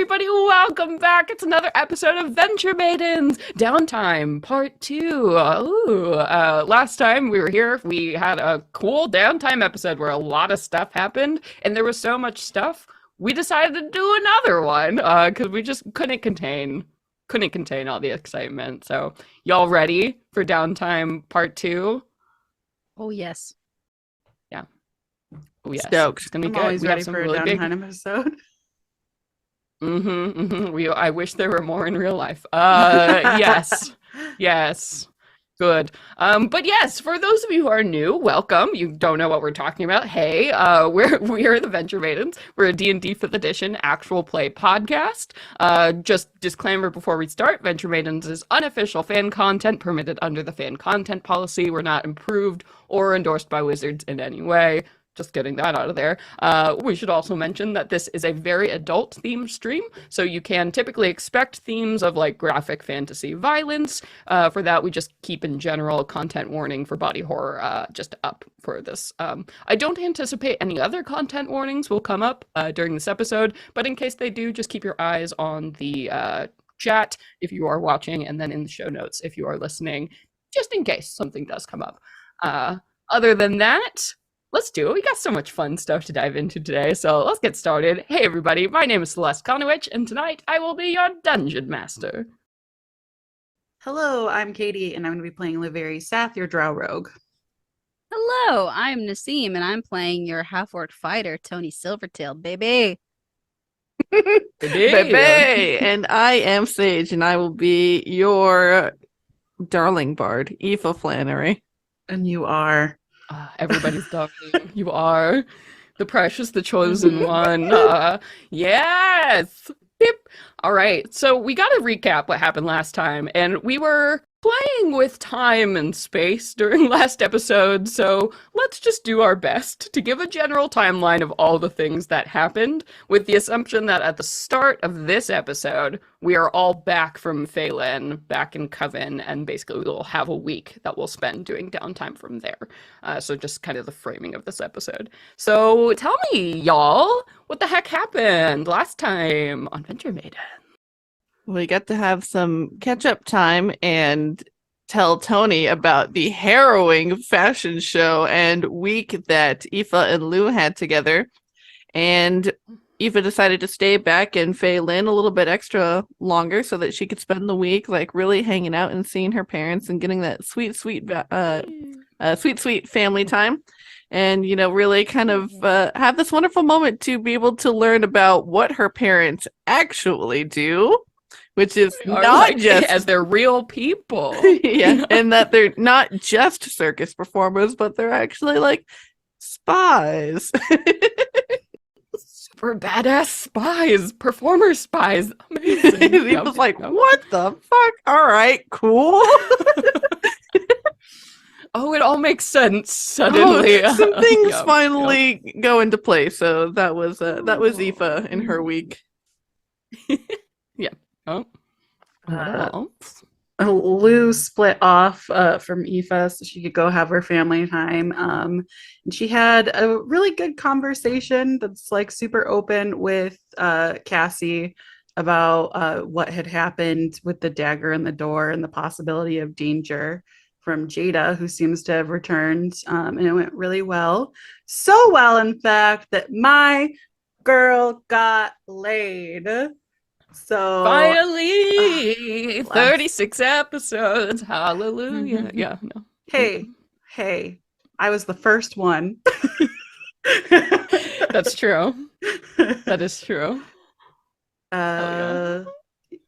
everybody, welcome back. It's another episode of Venture Maidens Downtime Part 2. Last time we were here, we had a cool downtime episode where a lot of stuff happened, and there was so much stuff, we decided to do another one, because we just couldn't contain all the excitement. So, y'all ready for Downtime Part 2? Oh, yes. Yeah. Oh, yes. Stoked. It's gonna be I'm good. always We ready have some for a really big downtime episode. I wish there were more in real life. Yes. Good. But yes, for those of you who are new, welcome. You don't know what we're talking about. Hey, we are the Venture Maidens. We're a D&D 5th edition actual play podcast. Just disclaimer before we start, Venture Maidens is unofficial fan content permitted under the fan content policy. We're not improved or endorsed by Wizards in any way. Just getting that out of there. We should also mention that this is a very adult themed stream, so you can typically expect themes of like graphic fantasy violence. For that, we just keep in general content warning for body horror just up for this. I don't anticipate any other content warnings will come up during this episode, but in case they do, just keep your eyes on the chat if you are watching, and then in the show notes if you are listening, just in case something does come up. Other than that, let's do it. We got so much fun stuff to dive into today, so let's get started. Hey everybody, my name is Celeste Konowich, and tonight I will be your Dungeon Master. Hello, I'm Katie, and I'm going to be playing Laveri Sath, your Drow Rogue. Hello, I'm Nassim, and I'm playing your half-orc fighter, Tony Silvertail, baby. Bebe! And I am Sage, and I will be your darling bard, Aoife Flannery. And you are... Everybody's darling. You are the precious, the chosen one. Yes! Beep. All right, so we got to recap what happened last time, and we were playing with time and space during last episode, so let's just do our best to give a general timeline of all the things that happened, with the assumption that at the start of this episode, we are all back from Phelan, back in Coven, and basically we'll have a week that we'll spend doing downtime from there. So just kind of the framing of this episode. So tell me, y'all, what the heck happened last time on Venture Maiden? We got to have some catch-up time and tell Tony about the harrowing fashion show and week that Aoife and Lou had together. And Aoife decided to stay back in Phelan a little bit extra longer so that she could spend the week like really hanging out and seeing her parents and getting that sweet family time. And, you know, really kind of have this wonderful moment to be able to learn about what her parents actually do. Which is not just as they're real people. Yeah, and that they're not just circus performers, but they're actually like spies. Super badass spies, performer spies. Amazing. He was like, what the fuck? All right, cool. Oh, it all makes sense suddenly. Some things finally go into place. So that was Aoife in her week. Yeah. Oh, Lou split off from Aoife so she could go have her family time. And she had a really good conversation that's like super open with Cassie about what had happened with the dagger in the door and the possibility of danger from Jada, who seems to have returned. And it went really well. So well, in fact, that my girl got laid. So finally 36 episodes, hallelujah. Yeah, no. Hey, I was the first one. That's true. That is true. Yeah,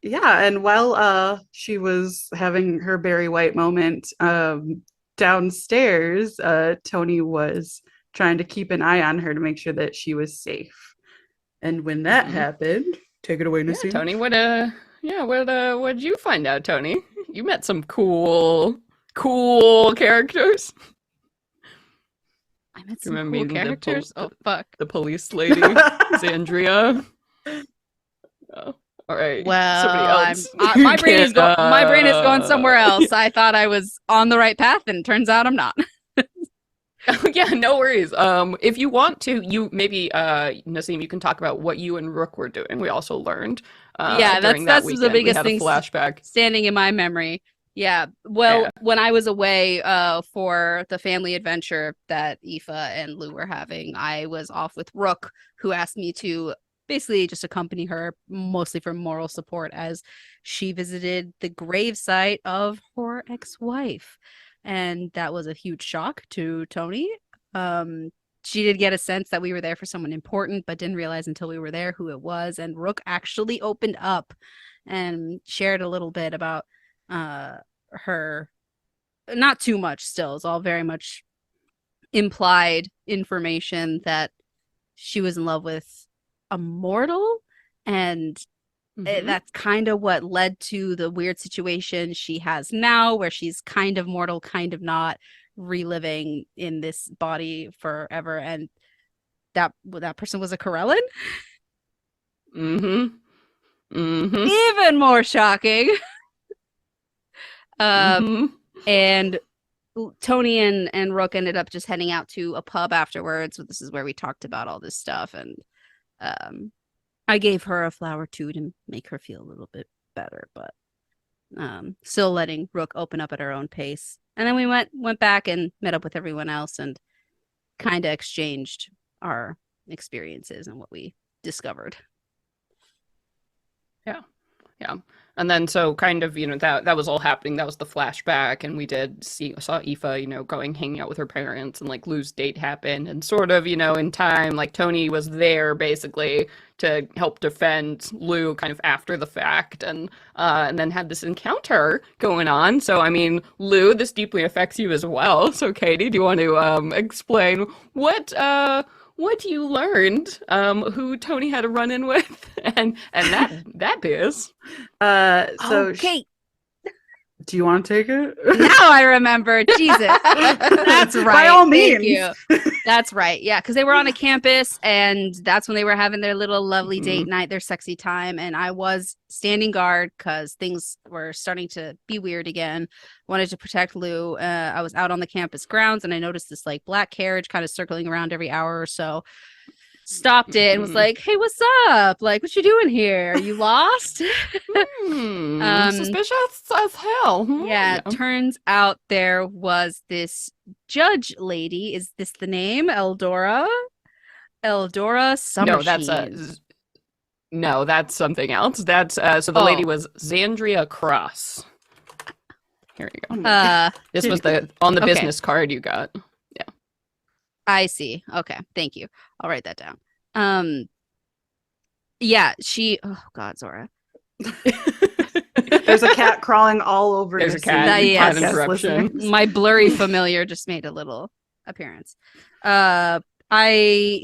and while she was having her Barry White moment downstairs, Tony was trying to keep an eye on her to make sure that she was safe. And when that happened, take it away, Nassim. Yeah, Tony, what'd you find out, Tony? You met some cool characters. I met some cool characters? Oh, fuck. The police lady, Xandria. Oh, all right. Well, my brain is going somewhere else. I thought I was on the right path, and turns out I'm not. Yeah, no worries. If you want to, you maybe Nasim, you can talk about what you and Rook were doing. We also learned Yeah, during that that's the weekend. We biggest had a thing flashback. standing in my memory. Yeah. Well, Yeah. when I was away for the family adventure that Aoife and Lou were having, I was off with Rook, who asked me to basically just accompany her, mostly for moral support, as she visited the gravesite of her ex-wife. And that was a huge shock to Tony. Um, she did get a sense that we were there for someone important, but didn't realize until we were there who it was. And Rook actually opened up and shared a little bit about her, not too much still, it's all very much implied information that she was in love with a mortal, and Mm-hmm. that's kind of what led to the weird situation she has now, where she's kind of mortal, kind of not, reliving in this body forever. And that person was a Corellan. Mm-hmm. Mm-hmm. Even more shocking. uh Mm-hmm. and Tony and Rook ended up just heading out to a pub afterwards. This is where we talked about all this stuff, and um I gave her a flower too to make her feel a little bit better, but still letting Rook open up at her own pace. And then we went back and met up with everyone else and kind of exchanged our experiences and what we discovered. Yeah. Yeah. And then so kind of, that was all happening. That was the flashback. And we saw Aoife, going hanging out with her parents, and like Lou's date happened. And sort of, in time, like Tony was there basically to help defend Lou kind of after the fact, and then had this encounter going on. So I mean, Lou, this deeply affects you as well. So Katie, do you want to explain what you learned, who Tony had a run-in with, and that is. So Okay, do you want to take it? now I remember. Jesus. That's right. By all Thank means. you. That's right. Yeah, because they were on a campus, and that's when they were having their little lovely date Mhm. night, their sexy time. And I was standing guard because things were starting to be weird again. Wanted to protect Lou. I was out on the campus grounds, and I noticed this like black carriage kind of circling around every hour or so. Stopped it and was Mhm. like, "Hey, what's up? Like, what you doing here? Are you lost?" um, Suspicious as hell. Yeah, Yeah. turns out there was this judge lady. Is this the name? Eldora? Eldora No, that's Summersheen. no, that's something else. That's so the lady Oh, was Xandria Cross. Here you Oh go. my God. This was on the okay. business card you got. Yeah. I see. Okay, thank you. I'll write that down. Um, yeah, oh God, Zora. There's a cat crawling all over There's a the cat. That, scene. yes. Cat Podcast interruption. listeners. My blurry familiar just made a little appearance. Uh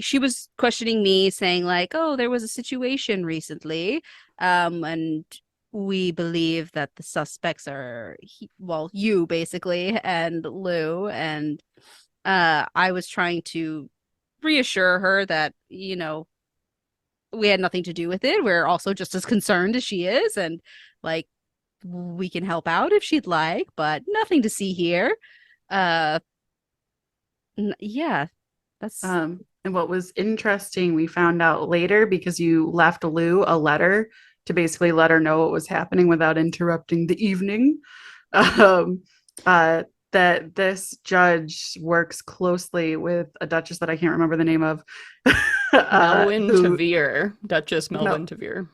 she was questioning me, saying like, "Oh, there was a situation recently, and we believe that the suspects are you basically and Lou." And I was trying to reassure her that, we had nothing to do with it. We're also just as concerned as she is, and like we can help out if she'd like, but nothing to see here. Uh yeah, that's And what was interesting, we found out later because you left Lou a letter to basically let her know what was happening without interrupting the evening. Um, that this judge works closely with a duchess that I can't remember the name of. Melwyn Who Tavere, Duchess no, Melwyn Tavere.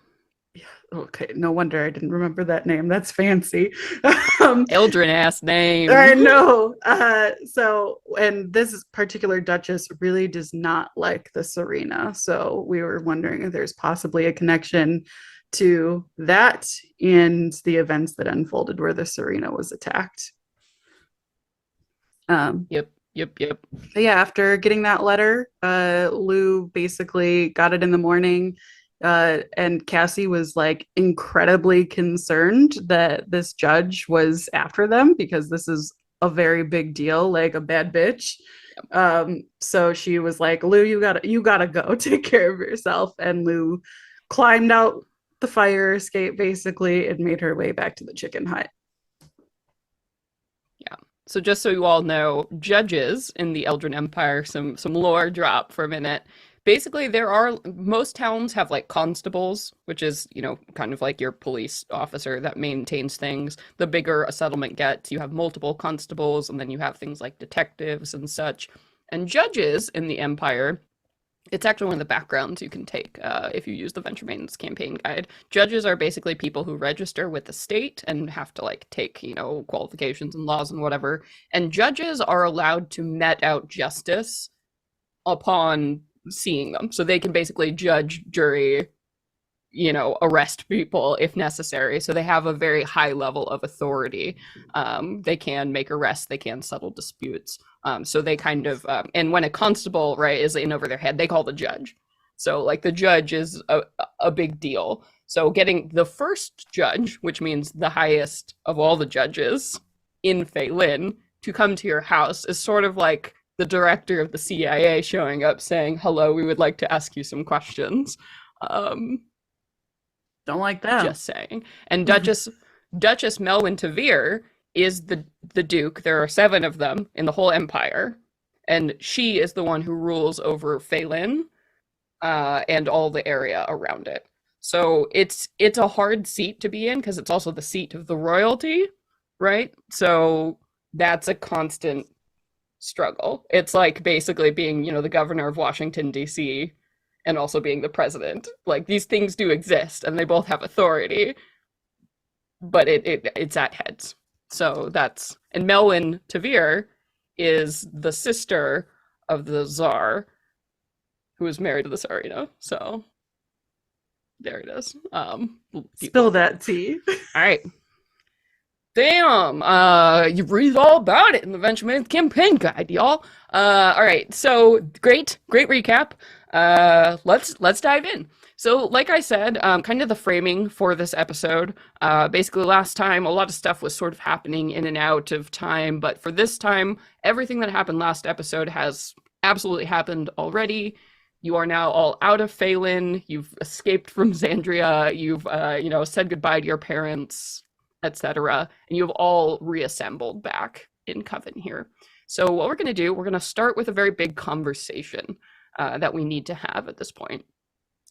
okay, no wonder I didn't remember that name. That's fancy. um, Eldrin ass name. I know. And this particular duchess really does not like the Serena. So we were wondering if there's possibly a connection to that and the events that unfolded where the Serena was attacked. Yep. Yep. But yeah, after getting that letter, Lou basically got it in the morning. And Cassie was like incredibly concerned that this judge was after them because this is a very big deal, like a bad bitch. So she was like, Lou, you gotta go take care of yourself. And Lou climbed out the fire escape basically and made her way back to the chicken hut. Yeah. So just so you all know, judges in the Eldrin Empire, some lore drop for a minute. Basically, there are most towns have like constables, which is, kind of like your police officer that maintains things. The bigger a settlement gets, you have multiple constables, and then you have things like detectives and such. And judges in the Empire, it's actually one of the backgrounds you can take if you use the Venture Maidens campaign guide. Judges are basically people who register with the state and have to like take, qualifications and laws and whatever. And judges are allowed to met out justice upon seeing them. So they can basically judge, jury, arrest people if necessary. So they have a very high level of authority. They can make arrests, they can settle disputes. So they kind of, and when a constable, right, is in over their head, they call the judge. So like the judge is a big deal. So getting the first judge, which means the highest of all the judges in Phelan, to come to your house is sort of like the director of the CIA showing up saying, hello, we would like to ask you some questions. Don't like that. Just saying. And Duchess Melwyn Tavir is the Duke. There are 7 of them in the whole empire. And she is the one who rules over Phelan and all the area around it. So it's a hard seat to be in because it's also the seat of the royalty, right? So that's a constant struggle. It's like basically being, the governor of Washington, D.C., and also being the president. Like these things do exist and they both have authority, but it's at heads. So and Melwyn Tavir is the sister of the Tsar, who is married to the Tsarina. So there it is. Spill that tea. All right. Damn, you read all about it in the Venture Maidens campaign guide, y'all. All right, so great recap. Let's dive in. So, like I said, kind of the framing for this episode. Basically, last time a lot of stuff was sort of happening in and out of time, but for this time, everything that happened last episode has absolutely happened already. You are now all out of Phelan. You've escaped from Xandria. You've, said goodbye to your parents, etc. And you've all reassembled back in Coven here. So what we're going to do, we're going to start with a very big conversation that we need to have at this point.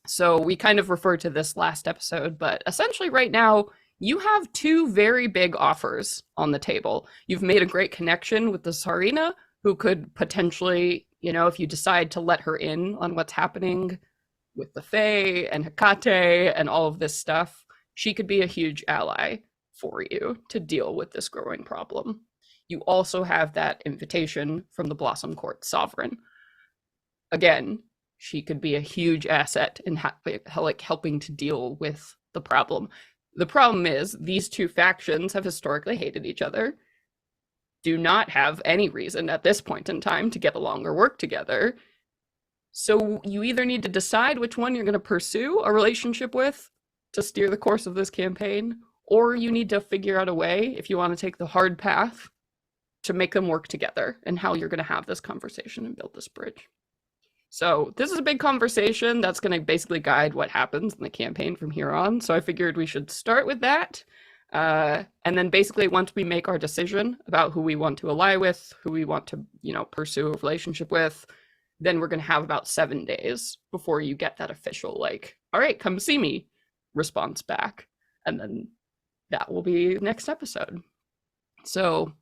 So we kind of referred to this last episode, but essentially right now, you have 2 very big offers on the table. You've made a great connection with the Tsarina, who could potentially, if you decide to let her in on what's happening with the Fae and Hecate and all of this stuff, she could be a huge ally for you to deal with this growing problem. You also have that invitation from the Blossom Court Sovereign. Again, she could be a huge asset in helping to deal with the problem. The problem is these 2 factions have historically hated each other, do not have any reason at this point in time to get along or work together. So you either need to decide which one you're going to pursue a relationship with to steer the course of this campaign, or you need to figure out a way, if you want to take the hard path, to make them work together and how you're going to have this conversation and build this bridge. So this is a big conversation that's going to basically guide what happens in the campaign from here on. So I figured we should start with that. And then basically once we make our decision about who we want to ally with, who we want to, pursue a relationship with, then we're going to have about 7 days before you get that official, all right, come see me response back. And then that will be next episode. So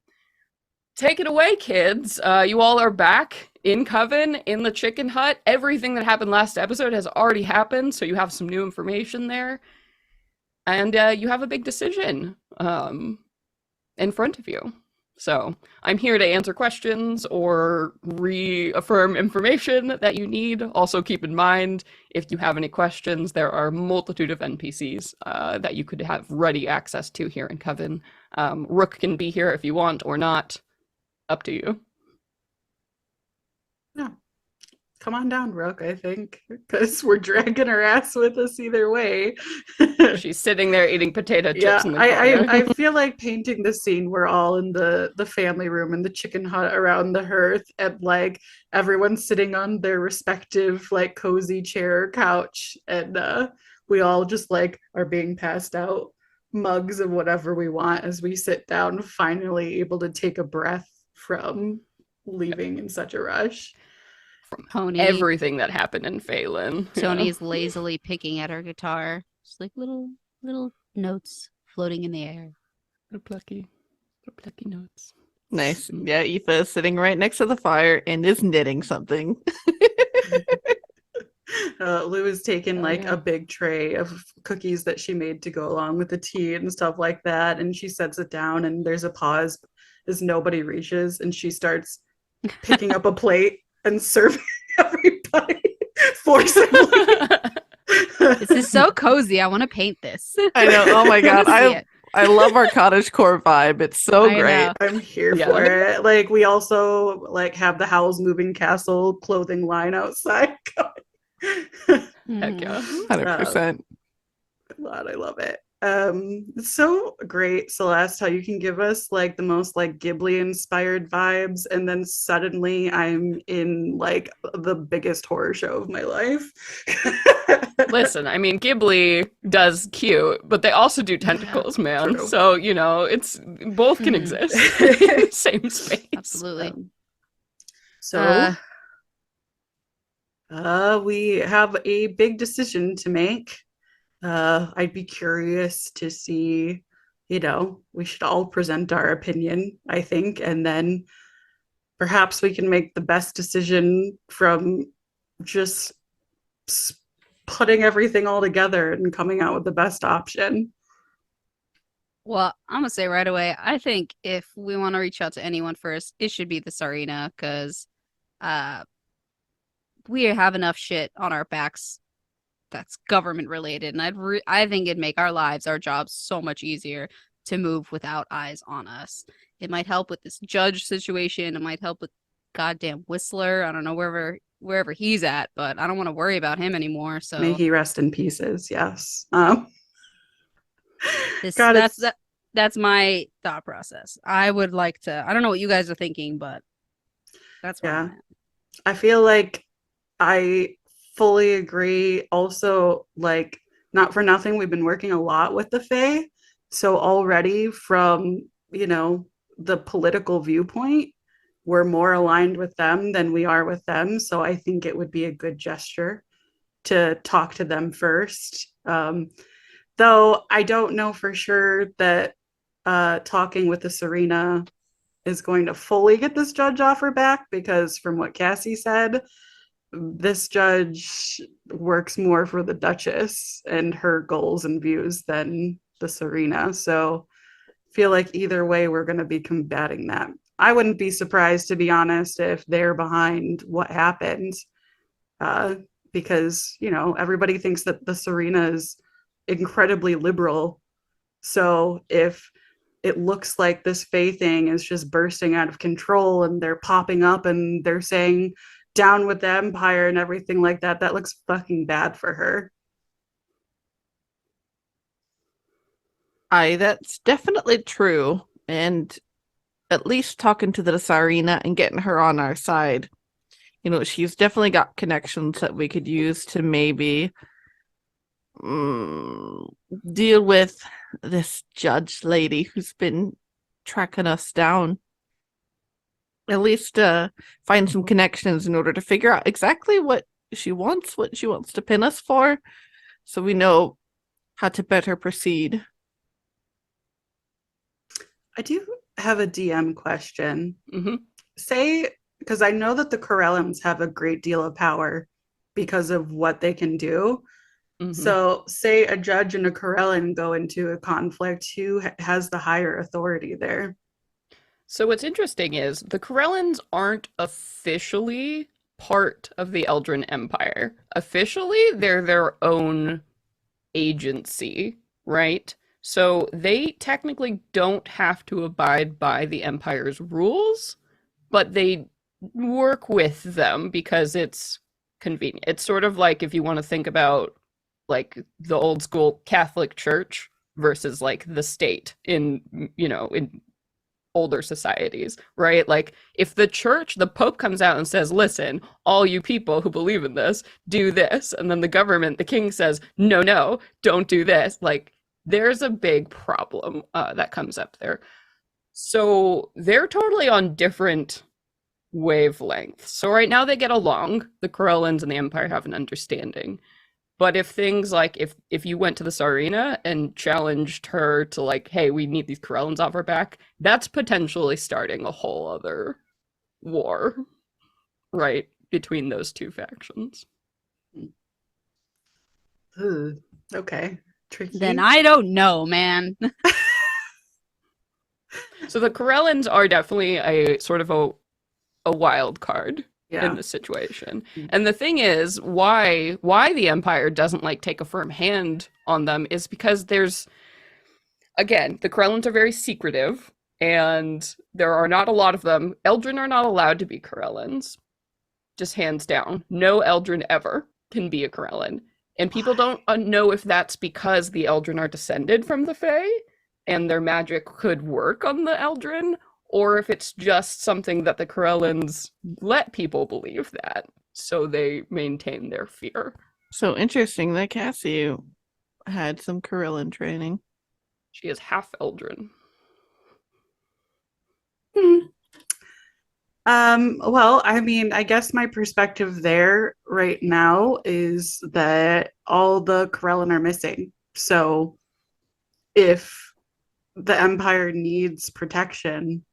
take it away, kids. You all are back in Coven, in the chicken hut. Everything that happened last episode has already happened, so you have some new information there. And you have a big decision in front of you. So I'm here to answer questions or reaffirm information that you need. Also keep in mind, if you have any questions, there are a multitude of NPCs that you could have ready access to here in Coven. Rook can be here if you want or not. Up to you. Yeah. Come on down, Rook, I think, because we're dragging her ass with us either way. She's sitting there eating potato chips in the corner. I feel like painting the scene. We're all in the family room in the chicken hut around the hearth, and everyone's sitting on their respective cozy chair or couch, and we all just are being passed out mugs of whatever we want as we sit down, finally able to take a breath from leaving in such a rush. Tony Everything that happened in Phelan. Tony is lazily picking at her guitar. Just like little notes floating in the air. Little plucky notes. Nice. Yeah, Aoife is sitting right next to the fire and is knitting something. Lou has taken like yeah. a big tray of cookies that she made to go along with the tea and stuff like that, and she sets it down, and there's a pause as nobody reaches, and she starts picking up a plate and serving everybody forcibly. This is so cozy. I want to paint this. I know. Oh my god. I wanna see it. I love our cottagecore vibe. It's so I great. know. I'm here Yeah. for it. Like, we also like have the Howl's Moving Castle clothing line outside. Heck Mhm. yeah. 100%. God, I love it. It's so great, Celeste, how you can give us like the most like Ghibli inspired vibes, and then suddenly I'm in like the biggest horror show of my life. Listen, I mean, Ghibli does cute, but they also do tentacles, man. True. So, you know, it's both can Mhm. exist in the same space. Absolutely. So we have a big decision to make. I'd be curious to see, you know, we should all present our opinion, I think, and then perhaps we can make the best decision from just putting everything all together and coming out with the best option. Well, I'm gonna say right away, I think if we want to reach out to anyone first, it should be the Tsarina, because we have enough shit on our backs that's government related, and I think it'd make our lives, our jobs, so much easier to move without eyes on us. It might help with this judge situation. It might help with goddamn Whistler. I don't know wherever he's at, but I don't want to worry about him anymore. So May he rest in pieces. Yes. this God, that's my thought process. I would like to. I don't know what you guys are thinking, but that's where I'm at. I feel like I fully agree. Also, like, not for nothing, we've been working a lot with the Fae. So already from, you know, the political viewpoint, we're more aligned with them than we are with them. So I think it would be a good gesture to talk to them first. Though I don't know for sure that talking with the Serena is going to fully get this judge off her back, because from what Cassie said, this judge works more for the Duchess and her goals and views than the Serena. So I feel like either way, we're going to be combating that. I wouldn't be surprised, to be honest, if they're behind what happened, because, you know, everybody thinks that the Serena is incredibly liberal. So if it looks like this Fae thing is just bursting out of control and they're popping up and they're saying down with the Empire and everything like that, that looks fucking bad for her. That's definitely true. And at least talking to the Tsarina and getting her on our side, you know, she's definitely got connections that we could use to maybe deal with this judge lady who's been tracking us down. At least find some connections in order to figure out exactly what she wants to pin us for, so we know how to better proceed. I do have a DM question. Mm-hmm. Say, because I know that the Corellans have a great deal of power because of what they can do. Mm-hmm. So say a judge and a Corellan go into a conflict, who has the higher authority there? So what's interesting is the Corellans aren't officially part of the Eldrin Empire. Officially, they're their own agency, right? So they technically don't have to abide by the Empire's rules, but they work with them because it's convenient. It's sort of like if you want to think about like the old school Catholic Church versus like the state in, you know, in older societies, right? Like if the church, the Pope comes out and says, listen, all you people who believe in this, do this. And then the government, the king says, no, don't do this. Like there's a big problem that comes up there. So they're totally on different wavelengths. So right now they get along. The Corellans and the Empire have an understanding. But if things like if you went to the Tsarina and challenged her to like, hey, we need these Corellans off our back, that's potentially starting a whole other war, right, between those two factions. Ooh, okay. Tricky. Then I don't know, man. So the Corellans are definitely a sort of a wild card Yeah. in this situation. And the thing is, why the Empire doesn't like take a firm hand on them is because there's, again, the Corellans are very secretive, and there are not a lot of them. Eldrin are not allowed to be Corellans, just hands down. No Eldrin ever can be a Corellan. And people don't know if that's because the Eldrin are descended from the Fae, and their magic could work on the Eldrin, or if it's just something that the Corellans let people believe that, so they maintain their fear. So interesting that Cassie had some Corellan training. She is half Eldrin. Well, I mean, I guess my perspective there right now is that all the Corellan are missing. So if the Empire needs protection,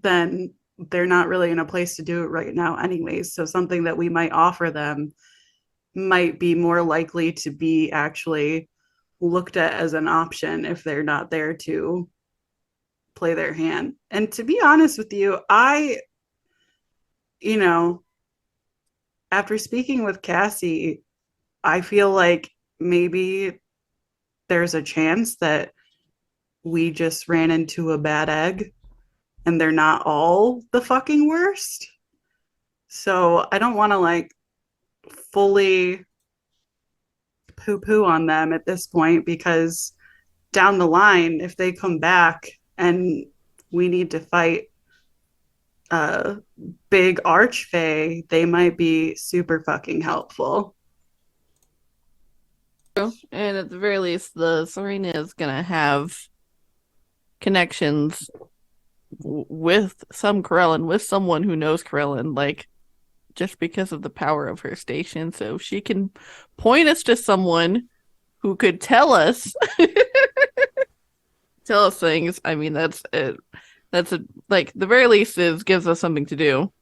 then they're not really in a place to do it right now anyways. So something that we might offer them might be more likely to be actually looked at as an option if they're not there to play their hand. And to be honest with you, you know, after speaking with Cassie, I feel like maybe there's a chance that we just ran into a bad egg and they're not all the fucking worst. So I don't want to like fully poo-poo on them at this point, because down the line, if they come back and we need to fight big archfey, they might be super fucking helpful. And at the very least, the Serena is gonna have connections with some Corellan, with someone who knows Corellan, like just because of the power of her station. So she can point us to someone who could tell us things. I mean, that's it. That's a, like, the very least is gives us something to do.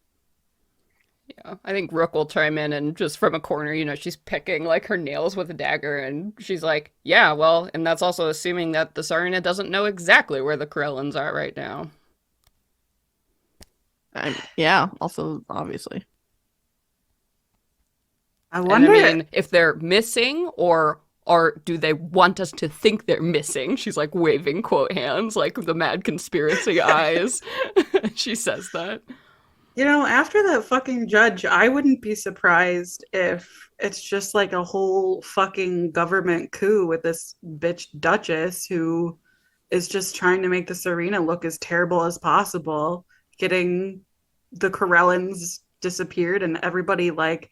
Yeah, I think Rook will chime in and just from a corner, she's picking like her nails with a dagger, and she's like, yeah, well, and that's also assuming that the Tsarina doesn't know exactly where the Corellans are right now. Yeah, also, obviously. I wonder. And I mean, if they're missing, or do they want us to think they're missing? She's like waving quote hands, like the mad conspiracy eyes. She says that. After that fucking judge, I wouldn't be surprised if it's just like a whole fucking government coup with this bitch Duchess who is just trying to make the Serena look as terrible as possible, getting the Corellans disappeared, and everybody like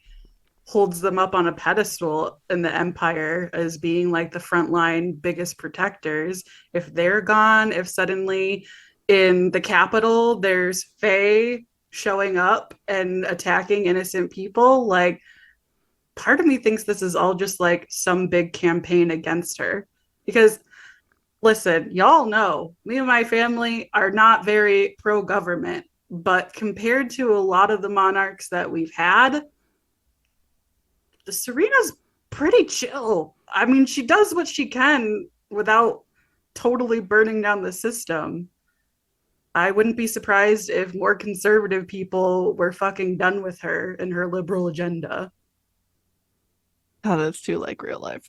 holds them up on a pedestal in the Empire as being like the frontline biggest protectors. If they're gone, if suddenly in the capital there's Fae showing up and attacking innocent people, like, part of me thinks this is all just like some big campaign against her. Because listen, y'all know me and my family are not very pro-government, but compared to a lot of the monarchs that we've had, the Serena's pretty chill. I mean, she does what she can without totally burning down the system. I wouldn't be surprised if more conservative people were fucking done with her and her liberal agenda. Oh, that's too like real life.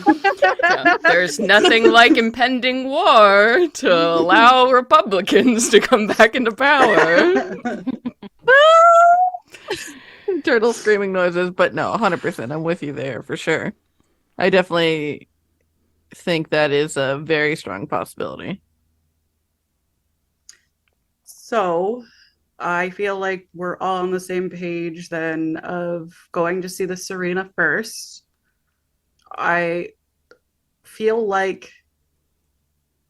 Yeah, there's nothing like impending war to allow Republicans to come back into power. Turtle screaming noises, but no, 100%. I'm with you there for sure. I definitely think that is a very strong possibility. So I feel like we're all on the same page then of going to see the Serena first. I feel like,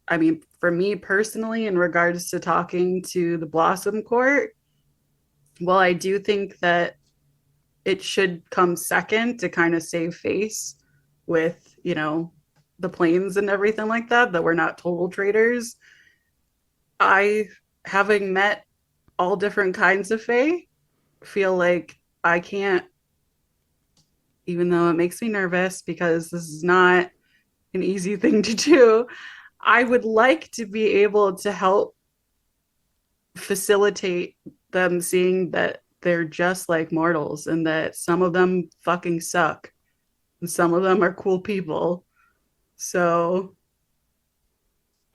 I mean, for me personally, in regards to talking to the Blossom Court, well, I do think that it should come second to kind of save face with, the planes and everything like that we're not total traitors. I, having met all different kinds of Fae, feel like I can't, even though it makes me nervous because this is not an easy thing to do, I would like to be able to help facilitate them seeing that they're just like mortals and that some of them fucking suck and some of them are cool people. So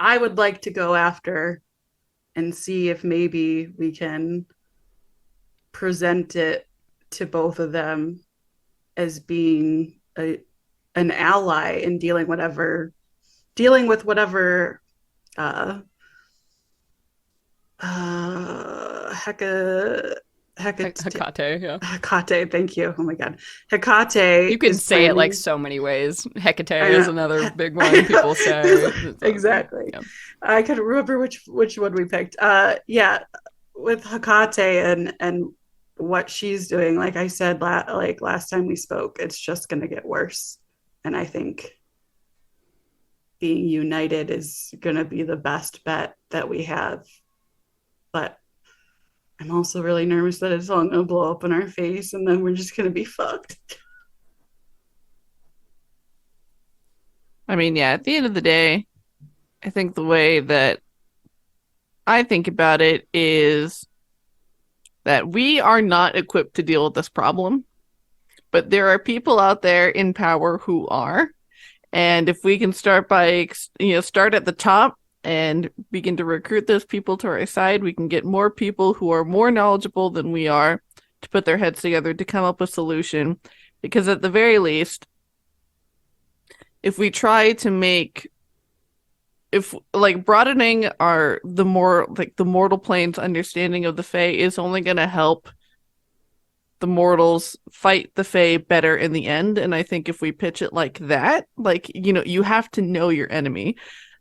I would like to go after and see if maybe we can present it to both of them as being an ally in dealing with whatever Hecate, yeah. Hecate, thank you. Oh my god. Hecate. You can is say it like planning- so many ways. Hecate I know. is another big one people say. Exactly. Yeah. I couldn't remember which one we picked. Yeah, with Hecate and what she's doing, like I said, like last time we spoke, it's just gonna get worse. And I think being united is gonna be the best bet that we have. But I'm also really nervous that it's all gonna blow up in our face and then we're just gonna be fucked. I mean, yeah, at the end of the day, I think the way that I think about it is that we are not equipped to deal with this problem, but there are people out there in power who are. And if we can start by, start at the top and begin to recruit those people to our side, we can get more people who are more knowledgeable than we are to put their heads together to come up with a solution. Because at the very least, if we try to broadening the mortal plane's understanding of the Fae is only going to help the mortals fight the Fae better in the end. And I think if we pitch it like that, you have to know your enemy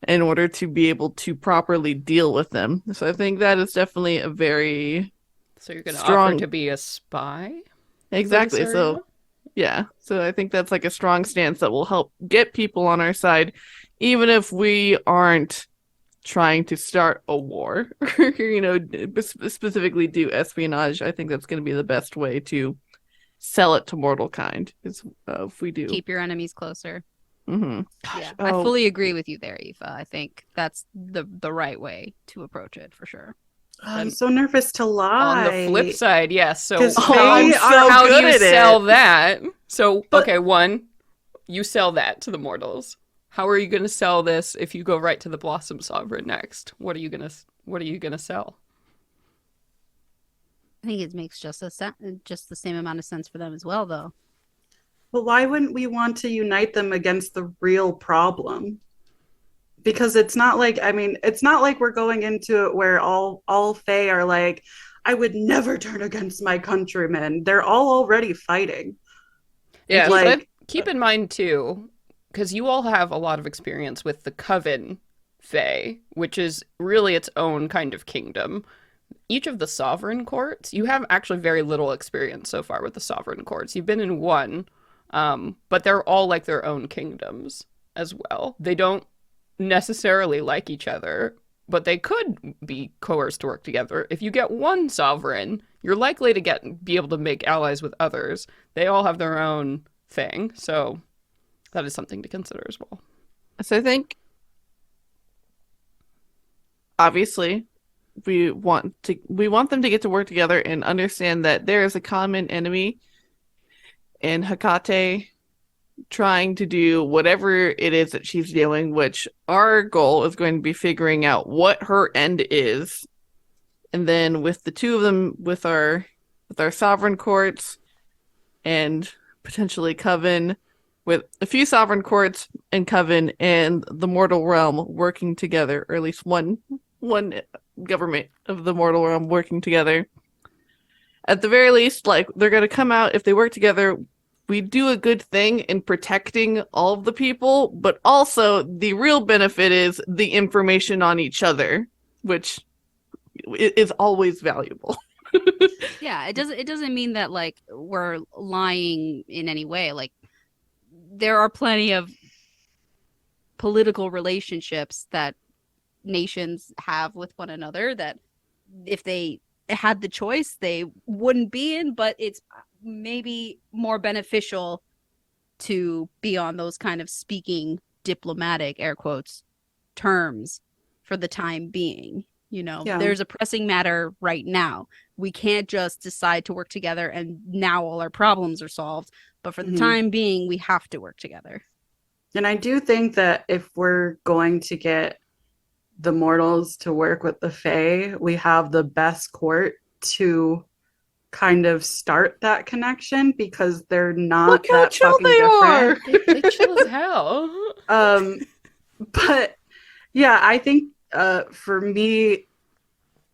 in order to be able to properly deal with them. So I think that is definitely a very So you're going to strong... offer to be a spy? Exactly. So yeah. So I think that's like a strong stance that will help get people on our side, even if we aren't trying to start a war, specifically do espionage. I think that's going to be the best way to sell it to mortal kind. Is if we do keep your enemies closer. Mm-hmm. Yeah, I fully agree with you there, Aoife. I think that's the right way to approach it for sure. I'm so nervous to lie. On the flip side, yes. So 'Cause how they are how do good you at sell it. that? So But- okay, one, you sell that to the mortals. How are you going to sell this if you go right to the Blossom Sovereign next? What are you gonna sell? I think it makes just the same amount of sense for them as well, though. But why wouldn't we want to unite them against the real problem? Because it's not like we're going into it where all Fae are like, I would never turn against my countrymen. They're all already fighting. Yeah, like keep in mind too, because you all have a lot of experience with the Coven Fae, which is really its own kind of kingdom. Each of the sovereign courts, you have actually very little experience so far with the sovereign courts. You've been in one, but they're all like their own kingdoms as well. They don't necessarily like each other, but they could be coerced to work together. If you get one sovereign, you're likely to be able to make allies with others. They all have their own thing, so that is something to consider as well. So I think, obviously, we want them to get to work together and understand that there is a common enemy in Hecate trying to do whatever it is that she's doing, which our goal is going to be figuring out what her end is. And then with the two of them, with our sovereign courts and potentially Coven, with a few sovereign courts and Coven and the mortal realm working together, or at least one government of the mortal realm working together. At the very least, they're going to come out, if they work together, we do a good thing in protecting all of the people, but also the real benefit is the information on each other, which is always valuable. Yeah, it doesn't mean that like we're lying in any way. Like there are plenty of political relationships that nations have with one another that if they had the choice they wouldn't be in, but it's maybe more beneficial to be on those kind of speaking diplomatic air quotes terms for the time being. Yeah. There's a pressing matter right now. We can't just decide to work together and now all our problems are solved, but for the time being we have to work together. And I do think that if we're going to get the mortals to work with the Fae, we have the best court to kind of start that connection because they're not Look how that chill fucking they different. are. They chill as hell. But yeah, I think for me,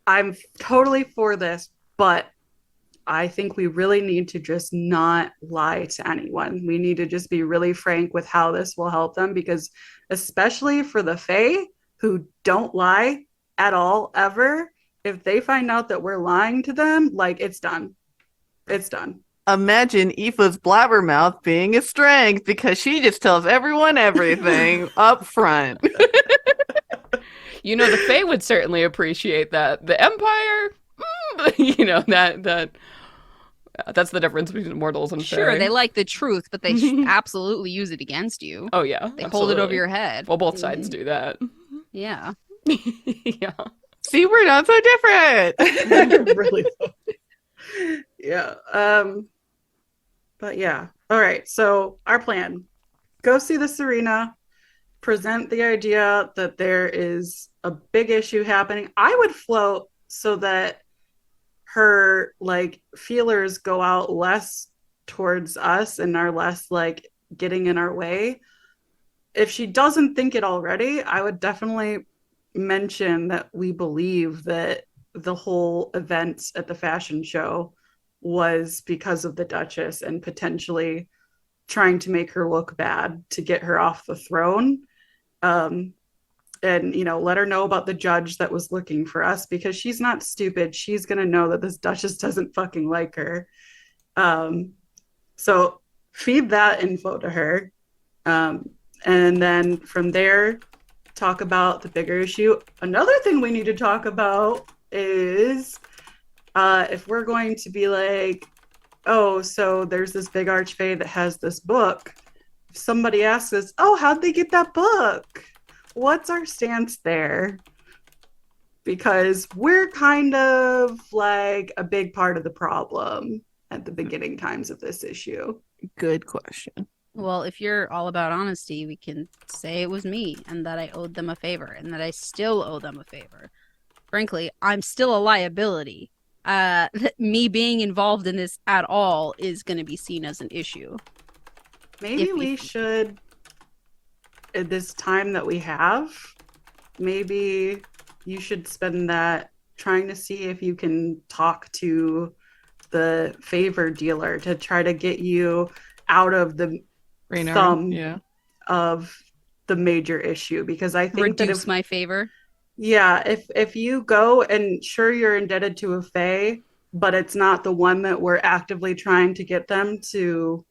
I'm totally for this, but I think we really need to just not lie to anyone. We need to just be really frank with how this will help them because especially for the Fae who don't lie at all ever, if they find out that we're lying to them, like it's done. It's done. Imagine Aoife's blabbermouth being a strength because she just tells everyone everything up front. The Fae would certainly appreciate that. The Empire, that's the difference between mortals and Fae. Sure, they like the truth, but they absolutely use it against you. Oh yeah, They hold it over absolutely. your head. Well, both sides do that. Yeah. Yeah. See, we're not so different. Really though. Yeah. But yeah. All right. So our plan: go see the Serena, present the idea that there is a big issue happening. I would float so that her like feelers go out less towards us and are less like getting in our way. If she doesn't think it already, I would definitely mention that we believe that the whole event at the fashion show was because of the Duchess and potentially trying to make her look bad to get her off the throne. And let her know about the judge that was looking for us because she's not stupid. She's gonna know that this Duchess doesn't fucking like her. So feed that info to her. And then from there, talk about the bigger issue. Another thing we need to talk about is if we're going to be like, oh, so there's this big archfey that has this book. If somebody asks us, oh, how'd they get that book? What's our stance there? Because we're kind of like a big part of the problem at the beginning times of this issue. Good question. Well, if you're all about honesty, we can say it was me and that I owed them a favor and that I still owe them a favor. Frankly, I'm still a liability. Me being involved in this at all is going to be seen as an issue. Maybe we should, at this time that we have, maybe you should spend that trying to see if you can talk to the favor dealer to try to get you out of the thumb of the major issue, because I think reduce that if my favor. Yeah, if you go and sure you're indebted to a fae, but it's not the one that we're actively trying to get them to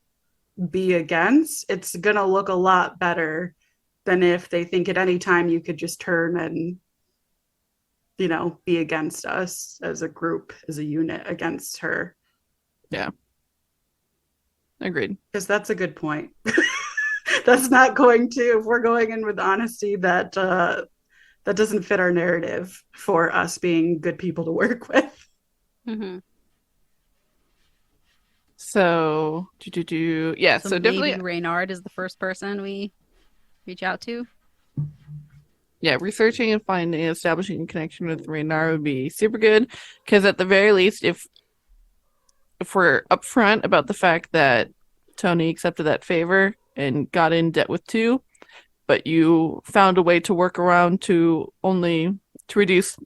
be against, it's gonna look a lot better than if they think at any time you could just turn and be against us as a group, as a unit against her. Yeah. Agreed. Because that's a good point. That's not going to, if we're going in with honesty, that doesn't fit our narrative for us being good people to work with. Mm-hmm. So, yeah, so definitely, maybe Reynard is the first person we reach out to. yeah, researching and finding, establishing a connection with Reynard would be super good, because at the very least, if we're upfront about the fact that Tony accepted that favor and got in debt with 2, but you found a way to work around to reduce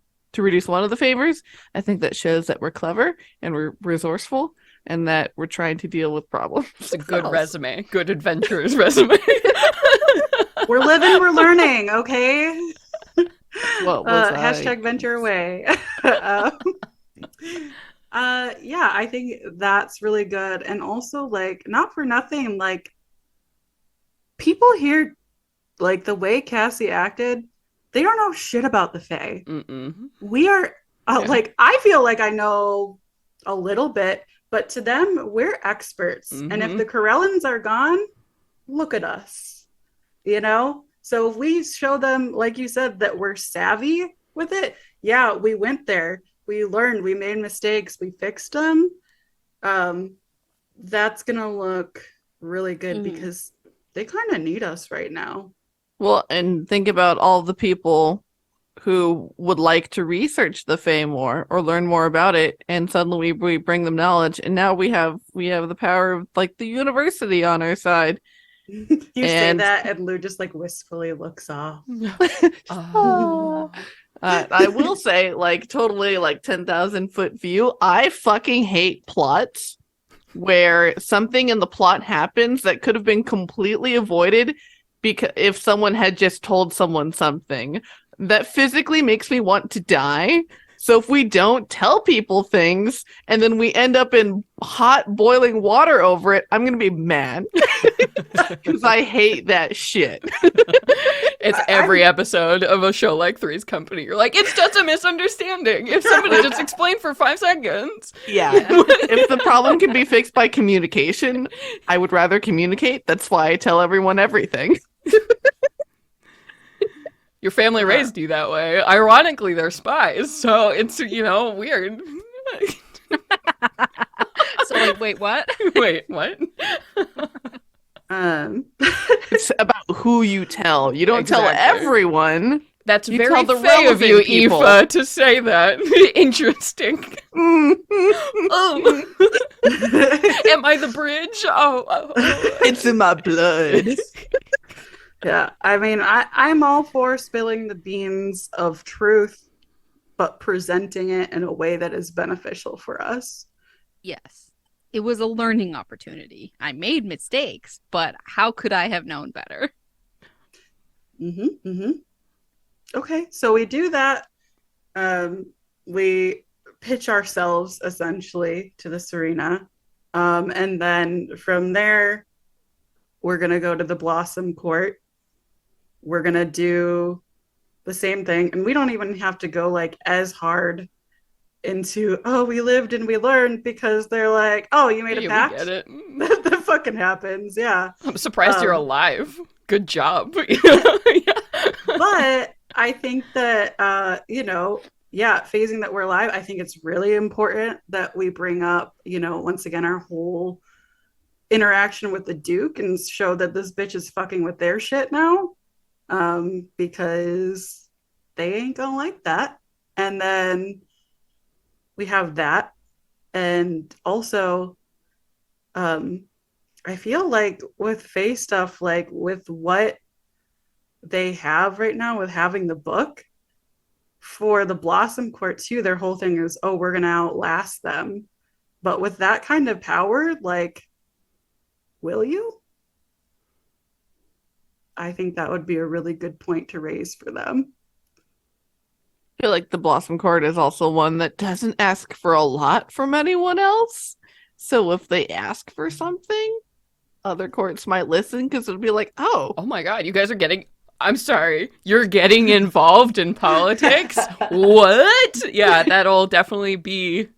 one of the favors, I think that shows that we're clever and we're resourceful, and that we're trying to deal with problems. It's a good resume. Good adventurer's resume. We're living, we're learning, okay? What was hashtag venture away. Yeah, I think that's really good. And also, like, not for nothing, like, people here, like, the way Cassie acted, they don't know shit about the Fae. Mm-mm. We are, Yeah. like, I feel like I know a little bit, but to them, we're experts. And if Mhm. the Corellans are gone, look at us, you know? So if we show them, like you said, that we're savvy with it, yeah, we went there, we learned, we made mistakes, we fixed them. That's gonna look really good because they kind of need us right now. Well, and think about all the people who would like to research the Fae more or learn more about it, and suddenly we bring them knowledge, and now we have the power of like the university on our side. You say And- that, and Lou just like wistfully looks off. Oh. I will say, like, totally, like, 10,000-foot view. I fucking hate plots where something in the plot happens that could have been completely avoided because if someone had just told someone something. That physically makes me want to die. So if we don't tell people things and then we end up in hot boiling water over it, I'm gonna be mad because I hate that shit. It's every episode of a show like Three's Company. You're like, it's just a misunderstanding. If somebody just explained for 5 seconds. Yeah. If the problem can be fixed by communication, I would rather communicate. That's why I tell everyone everything. Your family raised you that way. Ironically, they're spies, so it's, weird. So like, wait, what? Wait, what? It's about who you tell. You don't tell Exactly. everyone. That's You very tell the Fae of you, relevant people. Aoife, to say that. Interesting. Oh. Am I the bridge? Oh. It's in my blood. Yeah, I mean, I'm all for spilling the beans of truth, but presenting it in a way that is beneficial for us. Yes. It was a learning opportunity. I made mistakes, but how could I have known better? Okay, so we do that. We pitch ourselves essentially to the Serena. And then from there, we're going to go to the Blossom Court. We're going to do the same thing. And we don't even have to go like as hard into, oh, we lived and we learned, because they're like, oh, you made a pact? We get it. That fucking happens, yeah. I'm surprised you're alive. Good job. Yeah. But I think that, phasing that we're alive, I think it's really important that we bring up, once again, our whole interaction with the Duke and show that this bitch is fucking with their shit now, because they ain't gonna like that. And then we have that. And also, I feel like with Faye stuff, like with what they have right now with having the book, for the Blossom Court too, their whole thing is, oh, we're gonna outlast them. But with that kind of power, like, will you? I think that would be a really good point to raise for them. I feel like the Blossom Court is also one that doesn't ask for a lot from anyone else. So if they ask for something, other courts might listen because it'll be like, oh my God, you guys are getting... I'm sorry, you're getting involved in politics? What? Yeah, that'll definitely be...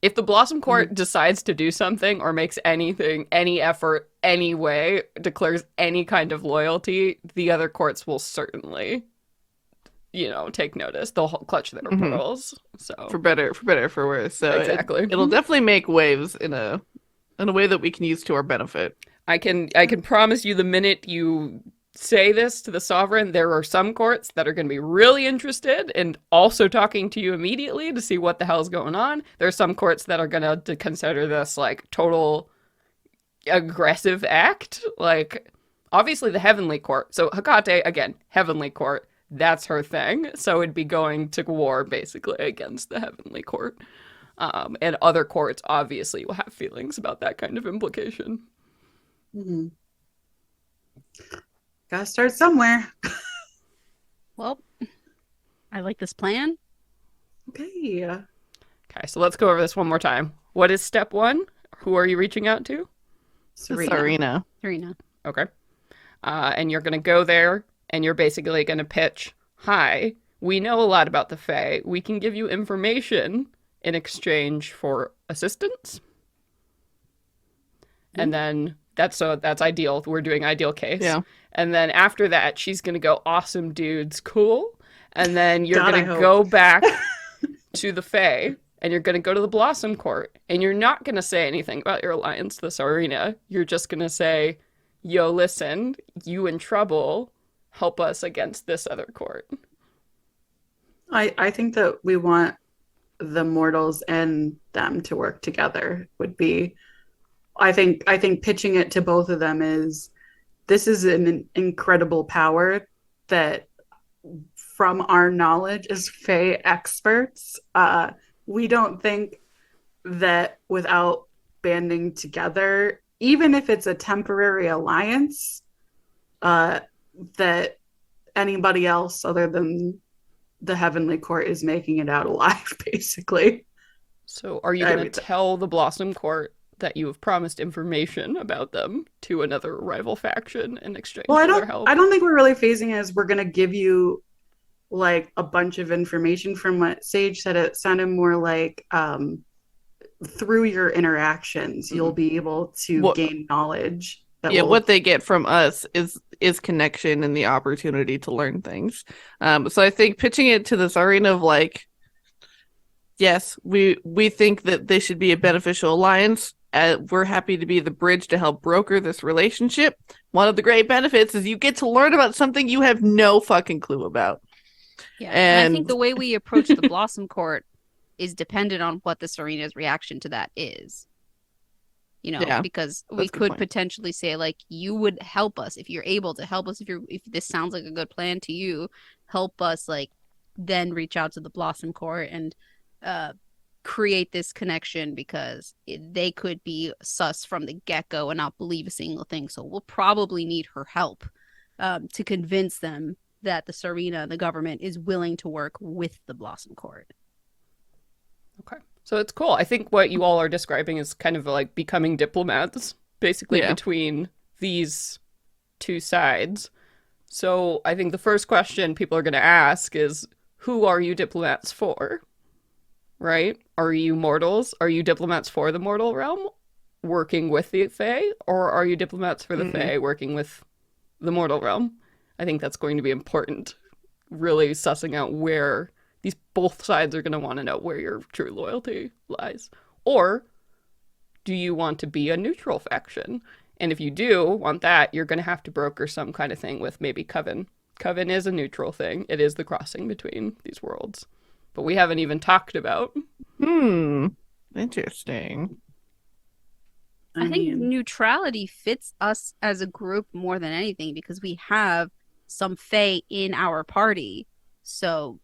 If the Blossom Court decides to do something or makes anything, any effort, any way, declares any kind of loyalty, the other courts will certainly, take notice. They'll clutch their pearls. So for better, for worse. So exactly, it'll definitely make waves in a way that we can use to our benefit. I can promise you, the minute you say this to the sovereign, there are some courts that are going to be really interested in also talking to you immediately to see what the hell's going on. There are some courts that are going to consider this like total aggressive act. Like, obviously the Heavenly Court. So Hecate, again, Heavenly Court, that's her thing. So it'd be going to war basically against the Heavenly Court. And other courts obviously will have feelings about that kind of implication. Mhm. Gotta start somewhere. Well, I like this plan. Okay. Okay, so let's go over this one more time. What is step one? Who are you reaching out to? Serena. Serena. Serena. Okay. And you're going to go there and you're basically going to pitch, hi, we know a lot about the Fae. We can give you information in exchange for assistance. And then that's ideal. We're doing ideal case. Yeah. And then after that, she's going to go, awesome dudes, cool. And then you're God, going I to hope. go back to the Fae and you're going to go to the Blossom Court and you're not going to say anything about your alliance to this arena. You're just going to say, yo, listen, you in trouble, help us against this other court. I think that we want the mortals and them to work together would be I think pitching it to both of them is this is an incredible power that from our knowledge as Fae experts, we don't think that without banding together, even if it's a temporary alliance, that anybody else other than the Heavenly Court is making it out alive, basically. So are you going to tell the Blossom Court that you have promised information about them to another rival faction in exchange for their help? I don't think we're really phasing it as we're going to give you like a bunch of information. From what Sage said, it sounded more like through your interactions, you'll be able to gain knowledge. What they get from us is connection and the opportunity to learn things. So I think pitching it to this arena of like, yes, we think that they should be a beneficial alliance. We're happy to be the bridge to help broker this relationship. One of the great benefits is you get to learn about something you have no fucking clue about. Yeah, and I think the way we approach the Blossom Court is dependent on what this arena's reaction to that is. You know, because we could potentially say, like, you would help us if you're able to help us. If this sounds like a good plan to you, help us, like, then reach out to the Blossom Court and create this connection because they could be sus from the get-go and not believe a single thing. So we'll probably need her help to convince them that the Serena, the government, is willing to work with the Blossom Court. Okay. So it's cool. I think what you all are describing is kind of like becoming diplomats, basically, between these two sides. So I think the first question people are going to ask is, who are you diplomats for? Right? Are you mortals? Are you diplomats for the mortal realm, working with the Fae? Or are you diplomats for the Fae, working with the mortal realm? I think that's going to be important, really sussing out where both sides are going to want to know where your true loyalty lies. Or do you want to be a neutral faction? And if you do want that, you're going to have to broker some kind of thing with maybe Coven. Coven is a neutral thing. It is the crossing between these worlds. But we haven't even talked about. Interesting. I think neutrality fits us as a group more than anything because we have some Fae in our party. So,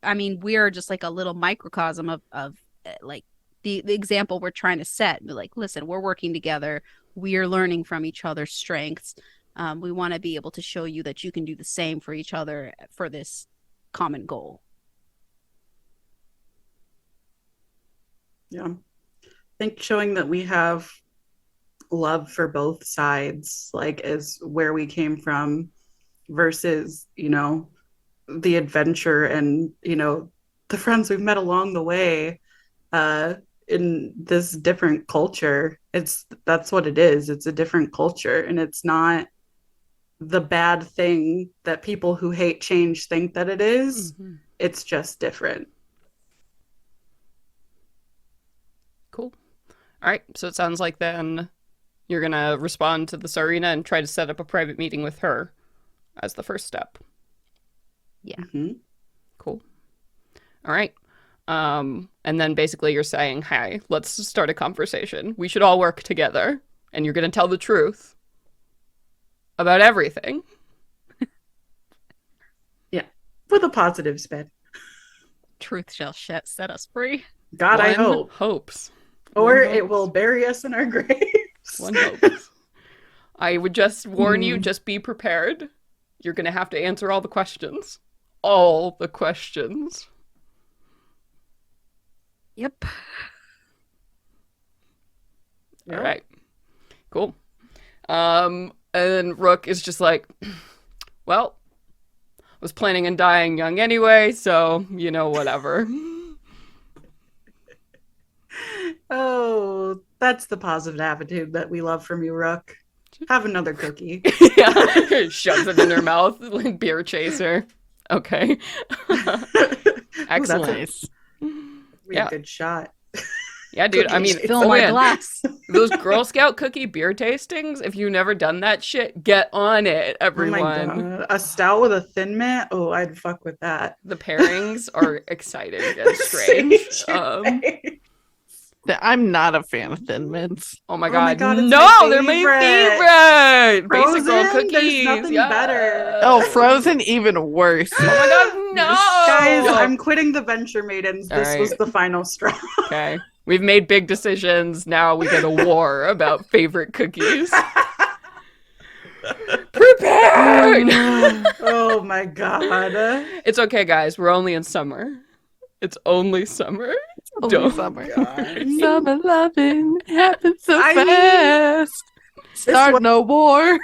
I mean, we're just like a little microcosm of like the example we're trying to set. Like, listen, we're working together. We're learning from each other's strengths. We want to be able to show you that you can do the same for each other for this common goal. Yeah. I think showing that we have love for both sides, like, is where we came from versus, you know, the adventure and, you know, the friends we've met along the way in this different culture. That's what it is. It's a different culture, and it's not the bad thing that people who hate change think that it is. It's just different. Cool. All right. So it sounds like then you're going to respond to the Serena and try to set up a private meeting with her as the first step. Yeah. Cool. All right. And then basically you're saying, hey, let's start a conversation. We should all work together. And you're going to tell the truth about everything. Yeah. With a positive spin. Truth shall set us free. God, I One hope. hopes. Or One it hopes. will bury us in our graves. One hopes. I would just warn you, Hmm. just be prepared. You're going to have to answer all the questions. All the questions. Yep. All Yep. right. Cool. And Rook is just like, well, was planning on dying young anyway, so, whatever. Oh, that's the positive attitude that we love from you, Rook. Have another cookie. Yeah. Shoves it in her mouth like beer chaser. Okay. Ooh, that's Excellent. Nice. be a Yeah. good shot. Yeah, dude. I Cookie mean, chaser. Fill oh my man, glass. those Girl Scout cookie beer tastings, if you've never done that shit, get on it, Oh my everyone. god. A stout with a thin mint? Oh, I'd fuck with that. The pairings are exciting and strange. Sage and mace. I'm not a fan of Thin Mints. Oh my Oh my god, God, it's no, my they're my favorite. favorite. Basic girl Frozen? cookies. There's nothing better. Oh, Frozen, even worse. Oh my god, no. Guys, I'm quitting the Venture Maidens. All This was right. the final straw. Okay. We've made big decisions. Now we get a war about favorite cookies. Prepared! Oh my god. It's okay, guys. We're only in summer. It's only summer. Only Don't. summer. God. Summer loving happens so I mean, fast. Start was- no war.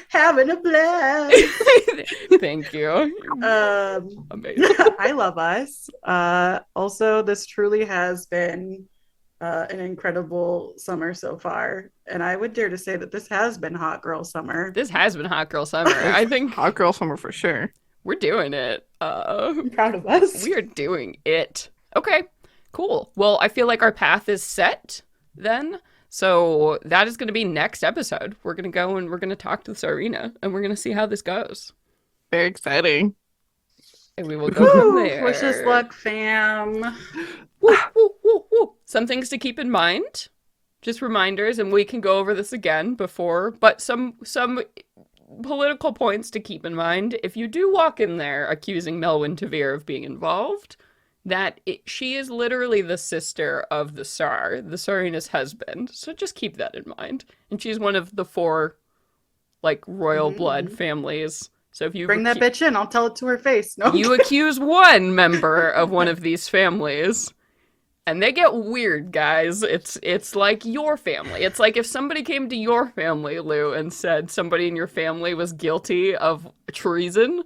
Having a blast. Thank you. Amazing. I love us. Also, this truly has been an incredible summer so far. And I would dare to say that this has been hot girl summer. This has been hot girl summer. I think Hot girl summer for sure. we're doing it. I'm proud of us. We are doing it. Okay, cool. Well, I feel like our path is set then. So that is going to be next episode. We're going to go and we're going to talk to Sarina and we're going to see how this goes. Very exciting. And we will go from Woo, there. wish us luck, fam. Woo, woo, woo, woo. Some things to keep in mind. Just reminders, and we can go over this again before, but some political points to keep in mind. If you do walk in there accusing Melwyn Tavir of being involved, she is literally the sister of the Tsarina's husband. So just keep that in mind. And she's one of the 4 royal blood families. So if you Bring that bitch in, I'll tell it to her face. No, you accuse one member of one of these families, and they get weird, guys. It's like your family. It's like if somebody came to your family, Lou, and said somebody in your family was guilty of treason,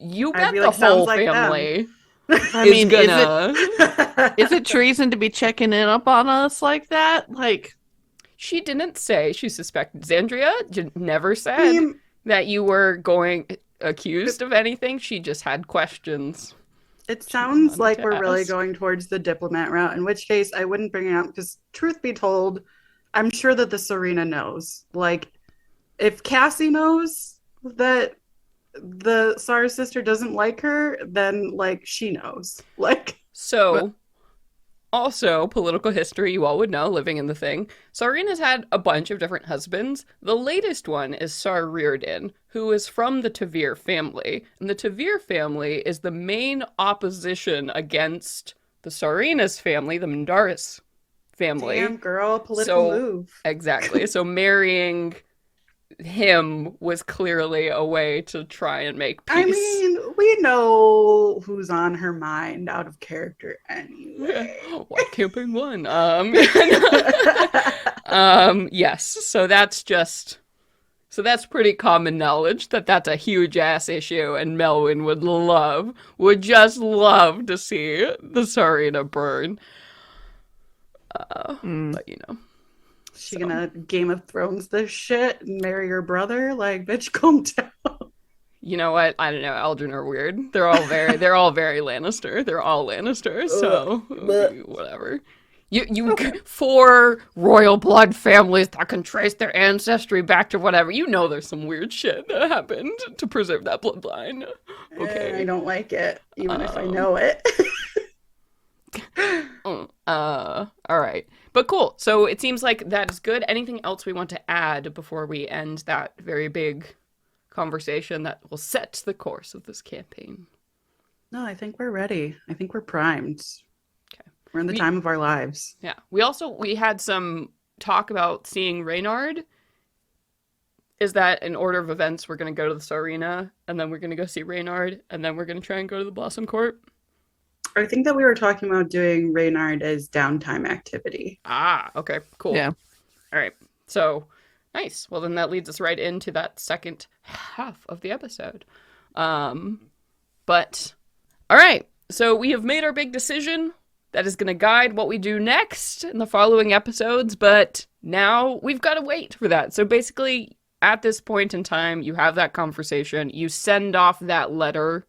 you I'd bet be the like, "Sounds whole like them." family I is mean, gonna. is it treason to be checking in up on us like that? Like, She didn't say she suspected. Xandria never I said mean, that you were accused of anything. She just had questions. it sounds wanted like to we're really ask. going towards the diplomat route, in which case I wouldn't bring it up because, truth be told, I'm sure that the Serena knows. Like, if Cassie knows that the Sarah's sister doesn't like her, then she knows. So, also, political history, you all would know, living in the thing. Sarina's had a bunch of different husbands. The latest one is Sar Reardon, who is from the Tavir family. And the Tavir family is the main opposition against the Sarina's family, the Mindaris family. Damn, girl, political So- move. Exactly. So marrying him was clearly a way to try and make peace. I mean, we know who's on her mind out of character anyway. White camping one. Yes. So that's pretty common knowledge that that's a huge ass issue, and Melwyn would just love to see the Sarina burn. But She gonna Game of Thrones this shit and marry her brother? Like, bitch, calm down. you know what? I don't know. Eldrin are weird. They're all very Lannister. They're all Lannisters. So whatever. You 4 royal blood families that can trace their ancestry back to whatever. You know, there's some weird shit that happened to preserve that bloodline. Okay. I don't like it, even if I know it. All right. But cool. So it seems like that is good. Anything else we want to add before we end that very big conversation that will set the course of this campaign? No, I think we're ready. I think we're primed. Okay. We're in the We- time of our lives. Yeah. We had some talk about seeing Reynard. Is that in order of events? We're going to go to the Tsarina, and then we're going to go see Reynard, and then we're going to try and go to the Blossom Court. I think that we were talking about doing Reynard as downtime activity. Ah, okay, cool. Yeah. All right. So, nice. Well, then that leads us right into that second half of the episode. But, all right. So we have made our big decision that is going to guide what we do next in the following episodes, but now we've got to wait for that. So basically, at this point in time, you have that conversation, you send off that letter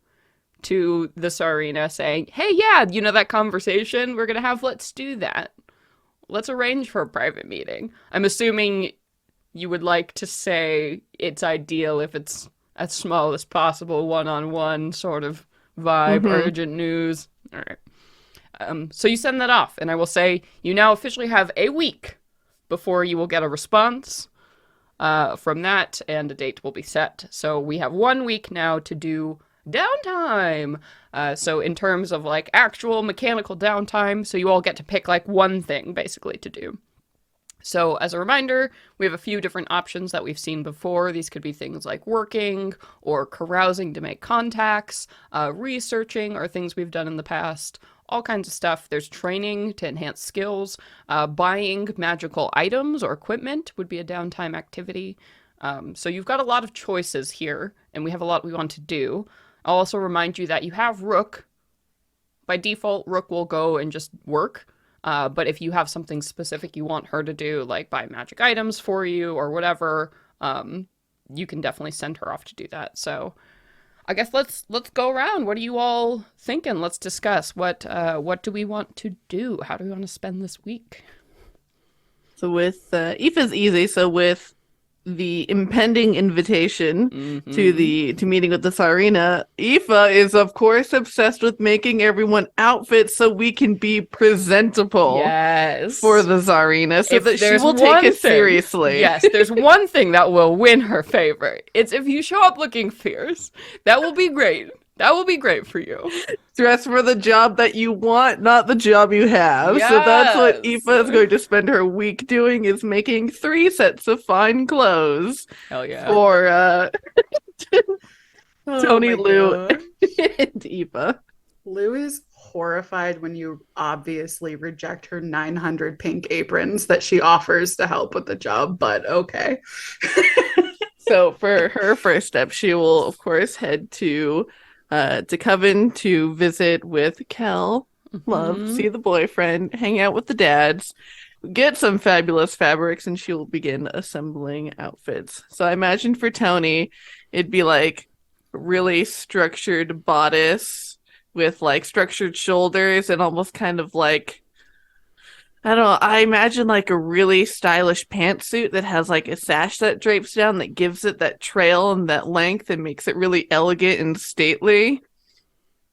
to the Tsarina saying, hey, yeah, you know that conversation we're going to have? Let's do that. Let's arrange for a private meeting. I'm assuming you would like to say it's ideal if it's as small as possible, one-on-one sort of vibe, urgent news. All right. So you send that off, and I will say you now officially have a week before you will get a response from that, and a date will be set. So we have 1 week now to do downtime. So in terms of like actual mechanical downtime, so you all get to pick like one thing basically to do. So as a reminder, we have a few different options that we've seen before. These could be things like working or carousing to make contacts, researching or things we've done in the past, all kinds of stuff. There's training to enhance skills, buying magical items or equipment would be a downtime activity. So you've got a lot of choices here, and we have a lot we want to do. I'll also remind you that you have Rook. By default, Rook will go and just work. But if you have something specific you want her to do, like buy magic items for you or whatever, you can definitely send her off to do that. So I guess let's go around. What are you all thinking? Let's discuss. What do we want to do? How do we want to spend this week? So with Aoife's easy. So with the impending invitation to meeting with the Tsarina, Aoife is of course obsessed with making everyone outfits so we can be presentable for the Tsarina, so that she will take us seriously. Yes, there's one thing that will win her favor. It's if you show up looking fierce. That will be great. That will be great for you. Dress for the job that you want, not the job you have. Yes. So that's what Aoife is going to spend her week doing, is making 3 sets of fine clothes. Hell yeah. For Tony, Lou, God. and Aoife. Lou is horrified when you obviously reject her 900 pink aprons that she offers to help with the job, but okay. So for her first step, she will, of course, head to Coven to visit with Kel, love, see the boyfriend, hang out with the dads, get some fabulous fabrics, and she will begin assembling outfits. So I imagine for Tony, it'd be like really structured bodice with like structured shoulders and almost kind of like, I don't know, I imagine like a really stylish pantsuit that has like a sash that drapes down that gives it that trail and that length and makes it really elegant and stately.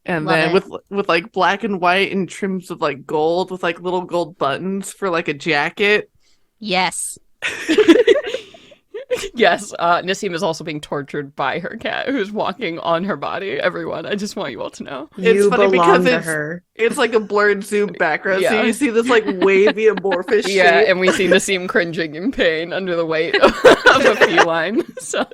And Love then it. with like black and white and trims of like gold with like little gold buttons for like a jacket. Yes. Yes, Nassim is also being tortured by her cat, who's walking on her body. Everyone, I just want you all to know. It's You funny belong because to her. it's like a blurred zoom background, so Yeah. you see this like wavy amorphous Yeah, shape. and we see Nassim cringing in pain under the weight of a feline. So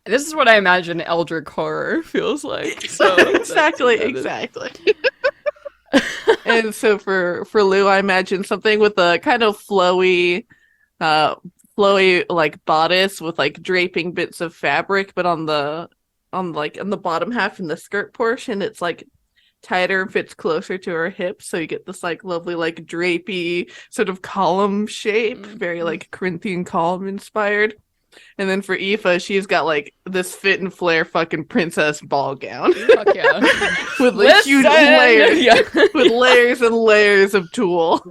this is what I imagine Eldritch horror feels like. So exactly. And so for Lou, I imagine something with a kind of flowy like bodice with like draping bits of fabric, but on the bottom half in the skirt portion, it's like tighter and fits closer to her hips, so you get this like lovely like drapey sort of column shape, very like Corinthian column inspired. And then for Aoife, she's got like this fit and flare fucking princess ball gown. Fuck yeah. With like huge Listen! layers, Yeah. with layers and layers of tulle.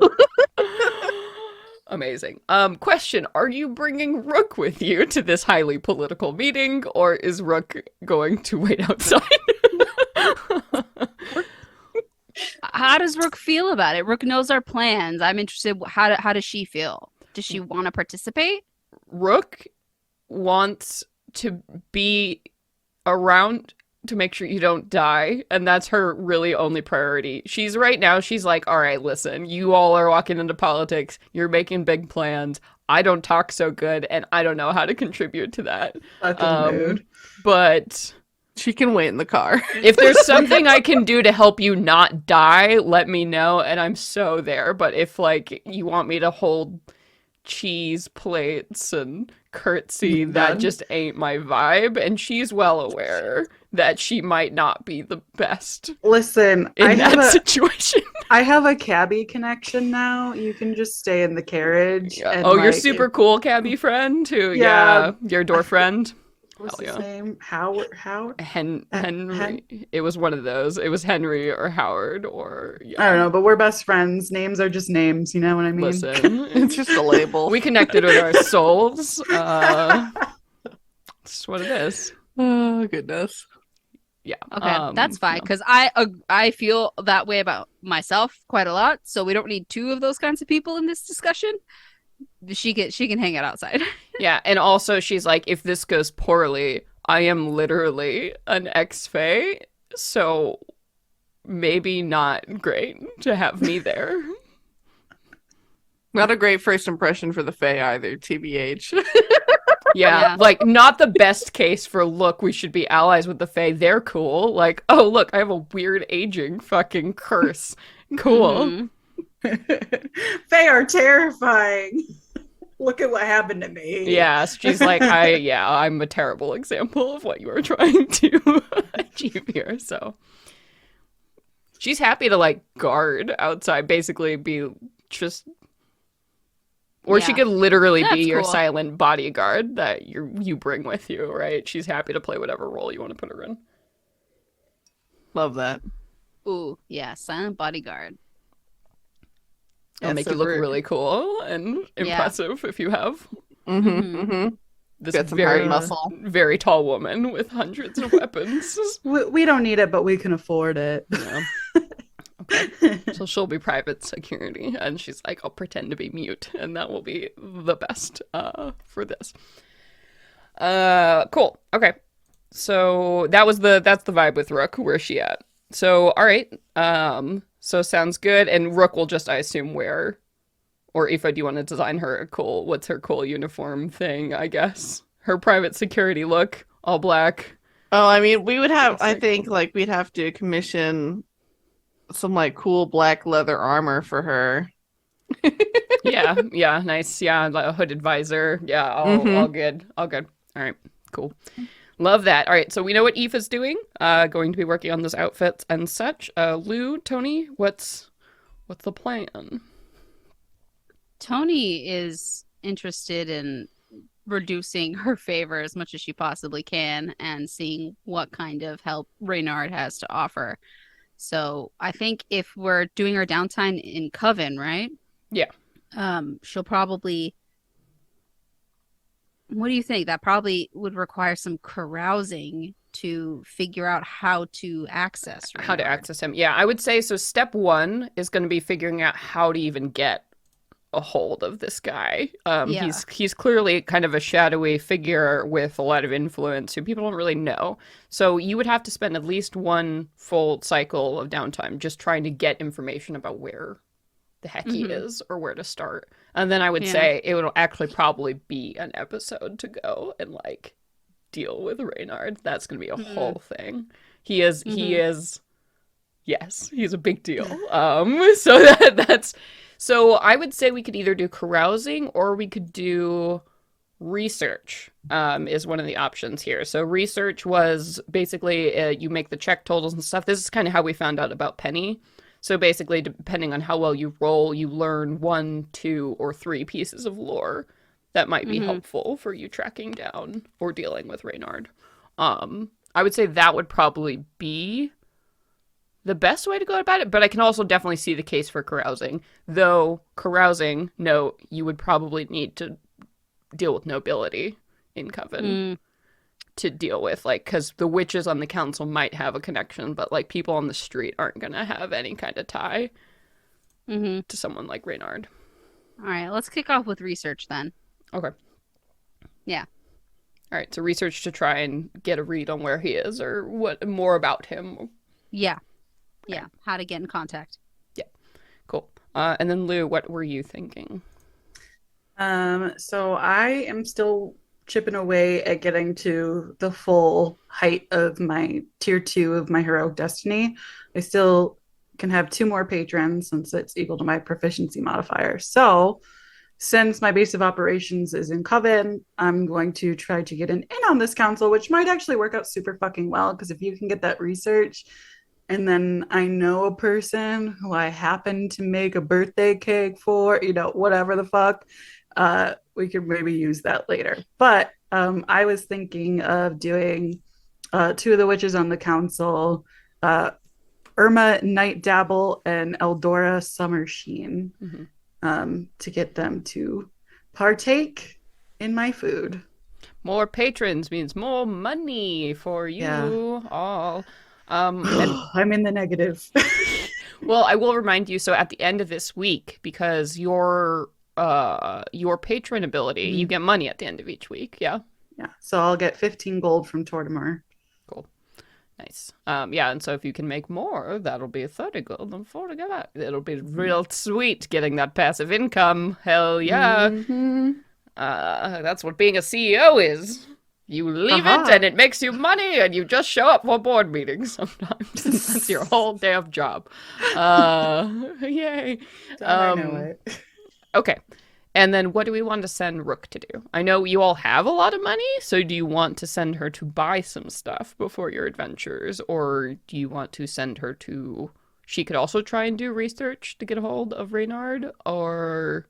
Amazing. Question: are you bringing Rook with you to this highly political meeting, or is Rook going to wait outside? How does Rook feel about it? Rook knows our plans. I'm interested. How does she feel? Does she want to participate? Rook wants to be around to make sure you don't die, and that's her really only priority. She's right now, she's like, all right, listen, you all are walking into politics, you're making big plans. I don't talk so good, and I don't know how to contribute to that. Fucking mood. But She can wait in the car. if there's something I can do to help you not die, let me know, and I'm so there. But if, like, you want me to hold cheese plates and curtsy, that None. just ain't my vibe, and she's well aware that she might not be the best Listen, in that situation. I have a cabbie connection now. You can just stay in the carriage. Yeah. And Oh, your like, super cool cabbie friend too. Yeah. Your door friend. what's Hell his yeah. name? Howard? Henry. It was one of those. It was Henry or Howard or yeah. I don't know, but we're best friends. Names are just names. You know what I mean? Listen, It's just a label. we connected with our souls. It's what it is. Oh, goodness. Yeah. Okay, that's fine yeah. because I feel that way about myself quite a lot. So we don't need two of those kinds of people in this discussion. She can hang out outside. Yeah, and also she's like, if this goes poorly, I am literally an ex-fae, so maybe not great to have me there. Not a great first impression for the Fae either, TBH. Yeah, Yeah. like not the best case for look, we should be allies with the Fae. They're cool. Like, oh look, I have a weird aging fucking curse. Cool. Mhm. They are terrifying. Look at what happened to me. Yeah, so she's like, I'm a terrible example of what you are trying to achieve here. So she's happy to like guard outside, basically be just, or she Yeah. could literally be That's your cool. silent bodyguard that you bring with you, right? She's happy to play whatever role you want to put her in. Love that. Ooh, yeah, silent bodyguard. It'll Yeah, make so you look we're- really cool and Yeah. impressive if you have Mm-hmm, Mhm. mm-hmm. this Got some very hard muscle. very tall woman with hundreds of weapons. We don't need it, but we can afford it. Yeah. Okay. So she'll be private security, and she's like, I'll pretend to be mute, and that will be the best for this. Cool. Okay. So that's the vibe with Rook. Where's she at? So all right. So sounds good. And Rook will just, I assume, wear, or Aoife, do you want to design her a cool? What's her cool uniform thing? I guess her private security look, all black. Oh, I mean, we would have, I Classic. think, like, we'd have to commission some, like, cool black leather armor for her. Yeah, nice. Yeah, like a hooded visor. Yeah, all Mhm. good. All good. All right, cool. Love that. All right, so we know what Aoife's doing. Going to be working on those outfits and such. Lou, Tony, what's the plan? Tony is interested in reducing her favor as much as she possibly can and seeing what kind of help Reynard has to offer. So I think if we're doing our downtime in Coven, right? Yeah. She'll probably. What do you think? That probably would require some carousing to figure out how to access How to Reynard. access him? Yeah, I would say so. Step one is going to be figuring out how to even get a hold of this guy. Yeah. He's clearly kind of a shadowy figure with a lot of influence who people don't really know. So you would have to spend at least one full cycle of downtime just trying to get information about where the heck he Mhm. is or where to start. And then I would Yeah. say it would actually probably be an episode to go and like deal with Reynard. That's going to be a Mhm. whole thing. He is yes, he's a big deal. So that's so I would say we could either do carousing or we could do research. Is one of the options here. So research was basically you make the check totals and stuff. This is kind of how we found out about Penny. So basically, depending on how well you roll, you learn 1, 2, or 3 pieces of lore that might be Mhm. helpful for you tracking down or dealing with Reynard. I would say that would probably be the best way to go about it, but I can also definitely see the case for carousing. Though carousing, no, you would probably need to deal with nobility in Coven Mm, to deal with, like, because the witches on the council might have a connection, but like people on the street aren't gonna have any kind of tie mhm. to someone like Reynard. All right, let's kick off with research then. Okay. Yeah. All right, so research to try and get a read on where he is or what more about him. Yeah. Yeah. How to get in contact. Yeah, cool. And then Lou, what were you thinking? So I am still chipping away at getting to the full height of my tier 2 of my heroic destiny. I still can have 2 more patrons since it's equal to my proficiency modifier. So since my base of operations is in Coven, I'm going to try to get an in on this council, which might actually work out super fucking well. Because if you can get that research, and then I know a person who I happen to make a birthday cake for, whatever the fuck, we could maybe use that later. But I was thinking of doing 2 of the witches on the council, Irma Night Dabble and Eldora Summer Sheen. Mm-hmm. To get them to partake in my food. More patrons means more money for you all. I'm in the negative. Well, I will remind you, so at the end of this week, because your patron ability, you get money at the end of each week, yeah? Yeah, so I'll get 15 gold from Tortimer. Cool. Nice. Yeah, and so if you can make more, that'll be 30 gold and 40 gold. It'll be real sweet getting that passive income. Hell yeah. Mm-hmm. That's what being a CEO is. You leave it and it makes you money and you just show up for board meetings sometimes. That's your whole damn job. Yay. I know it. Okay. And then what do we want to send Rook to do? I know you all have a lot of money, so do you want to send her to buy some stuff before your adventures? Or do you want to send her to... She could also try and do research to get a hold of Reynard, or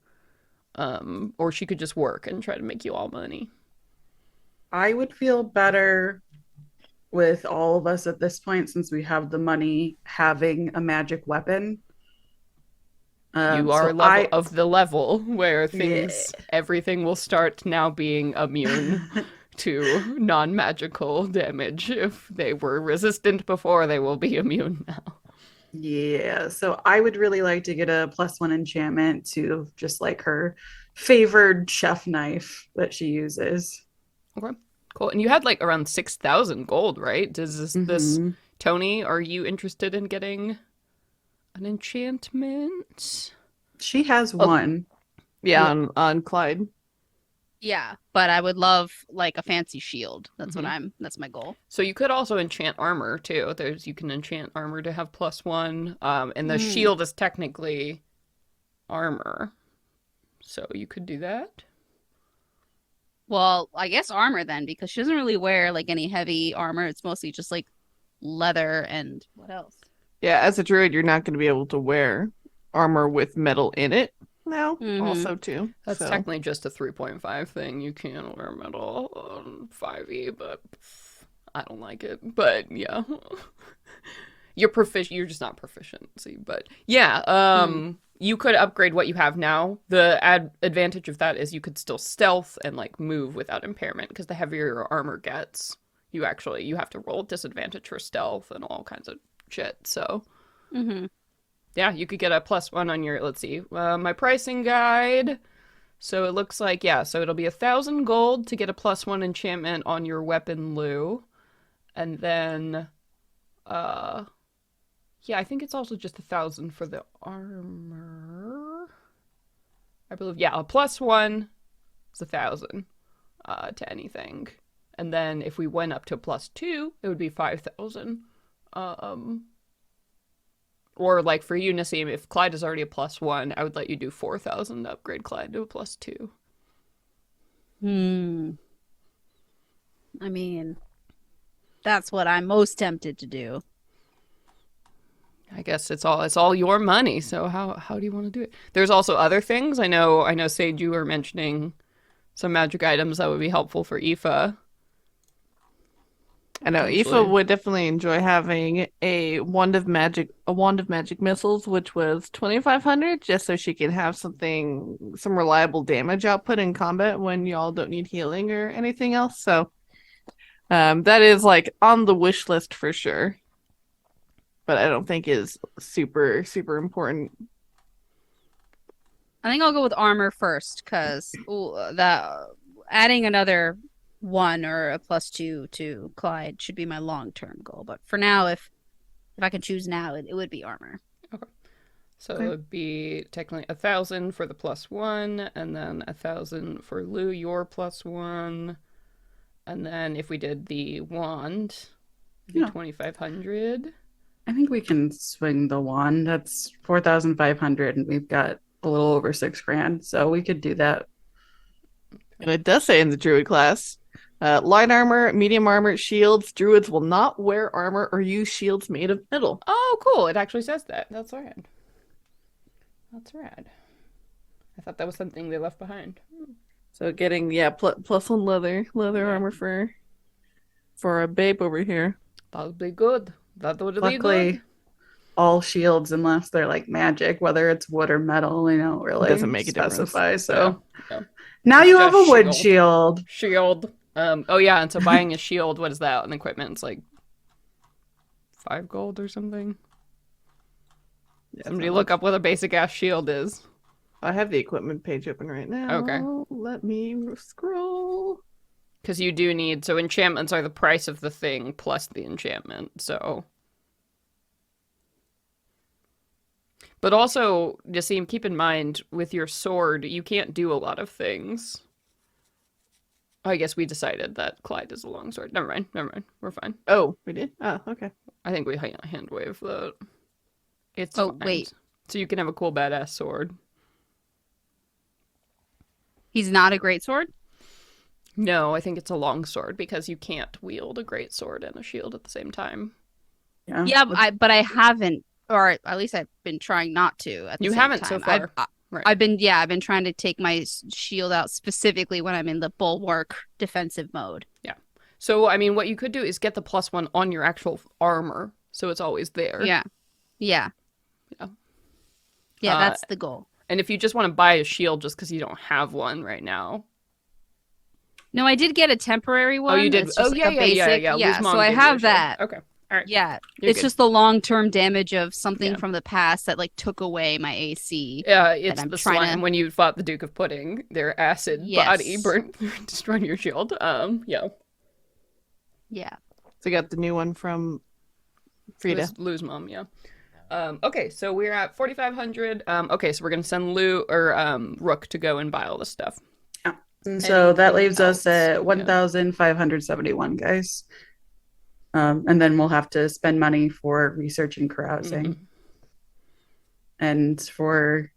she could just work and try to make you all money. I would feel better with all of us at this point, since we have the money, having a magic weapon. You are of the level where everything will start now being immune to non-magical damage. If they were resistant before, they will be immune now. Yeah, so I would really like to get a +1 enchantment to just like her favored chef knife that she uses. Okay, cool. And you had like around 6,000 gold, right? Does this Tony, are you interested in getting an enchantment? She has one. Yeah, on Clyde. Yeah, but I would love like a fancy shield. That's that's my goal. So you could also enchant armor too. You can enchant armor to have +1. And the shield is technically armor. So you could do that. Well, I guess armor then, because she doesn't really wear like any heavy armor. It's mostly just like leather and what else? Yeah, as a druid, you're not going to be able to wear armor with metal in it now, also too. That's technically just a 3.5 thing. You can wear metal on 5e, but I don't like it. But yeah. You're proficient. You're just not proficiency. But yeah, you could upgrade what you have now. The advantage of that is you could still stealth and like move without impairment, because the heavier your armor gets, you have to roll disadvantage for stealth and all kinds of shit. So yeah, you could get a +1 on your, let's see, my pricing guide. So it looks like, yeah, so it'll be 1,000 gold to get a +1 enchantment on your weapon, Lou. And then, yeah, I think it's also just 1,000 for the armor. I believe, yeah, a +1 is 1,000 to anything. And then if we went up to a +2, it would be 5,000. Or like for you, Nassim, if Clyde is already a +1, I would let you do 4,000 to upgrade Clyde to a +2. I mean, that's what I'm most tempted to do. I guess it's all your money. So how do you want to do it? There's also other things. I know Sage, you were mentioning some magic items that would be helpful for Aoife. I know Aoife would definitely enjoy having a wand of magic missiles, which was 2,500, just so she can have some reliable damage output in combat when y'all don't need healing or anything else. So that is like on the wish list for sure, but I don't think is super super important. I think I'll go with armor first, because that adding another +1 or a +2 to Clyde should be my long-term goal. But for now, if I could choose now, it would be armor. So Okay. it would be technically 1,000 for the +1, and then 1,000 for Lou, your +1. And then if we did the wand, it'd be Yeah. 2,500. I think we can swing the wand. That's 4,500, and we've got a little over 6 grand, so we could do that. And it does say in the druid class, light armor, medium armor, shields. Druids will not wear armor or use shields made of metal. Oh, cool. It actually says that. That's rad. That's rad. I thought that was something they left behind. So getting +1 leather Yeah. armor for a babe over here. That would be good. That would be Luckily, good. all shields, unless they're like magic, whether it's wood or metal, they don't really Doesn't make a difference. specify. So Yeah. now It's you have a just wood shield. shield. Shield. Oh yeah, and so buying a shield, what is that? And equipment, it's like 5 gold or something. Yeah, Somebody so look up what a basic ass shield is. I have the equipment page open right now. Okay. Let me scroll. Because you do need, so enchantments are the price of the thing plus the enchantment, so. But also, Jassim, keep in mind, with your sword, you can't do a lot of things. I guess we decided that Clyde is a longsword. Never mind. We're fine. Oh, we did? Oh, okay. I think we hand wave that. It's Oh, fine. wait. So you can have a cool badass sword. He's not a great sword? No, I think it's a longsword because you can't wield a great sword and a shield at the same time. Yeah, but I haven't, or at least I've been trying not to. At the You same haven't so time. far. Right. I've been trying to take my shield out specifically when I'm in the bulwark defensive mode. So, I mean, what you could do is get the +1 on your actual armor, so it's always there. Yeah. Yeah. That's the goal. And if you just want to buy a shield just because you don't have one right now. No, I did get a temporary one. Oh, you did? It's just Oh, like yeah, a basic. yeah. Yeah, Luz Mom so I gave you a have shield. that. Okay. All right. Yeah, You're it's good. just the long-term damage of something Yeah. from the past that like took away my AC. Yeah, it's I'm the trying slime to- when you fought the Duke of Pudding. Their acid body Yes. burnt, destroyed your shield. Yeah. Yeah. So I got the new one from Frida. Lou's mom, yeah. Okay, so we're at 4,500. Okay, so we're gonna send Lou or Rook to go and buy all this stuff. And so that Anything leaves us else? Yeah. at 1,571, guys. And then we'll have to spend money for research and carousing, Mhm. and for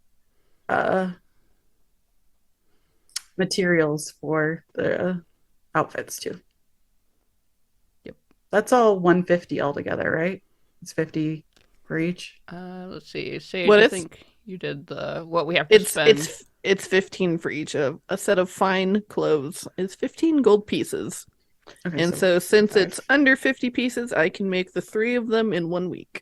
materials for the outfits too. Yep. That's all 150 altogether, right? It's 50 for each. Let's see. Sage, What I is- think you did the what we have to spend. It's 15 for each of a set of fine clothes is 15 gold pieces. Okay, And so since 5. it's under 50 pieces, I can make the 3 of them in 1 week.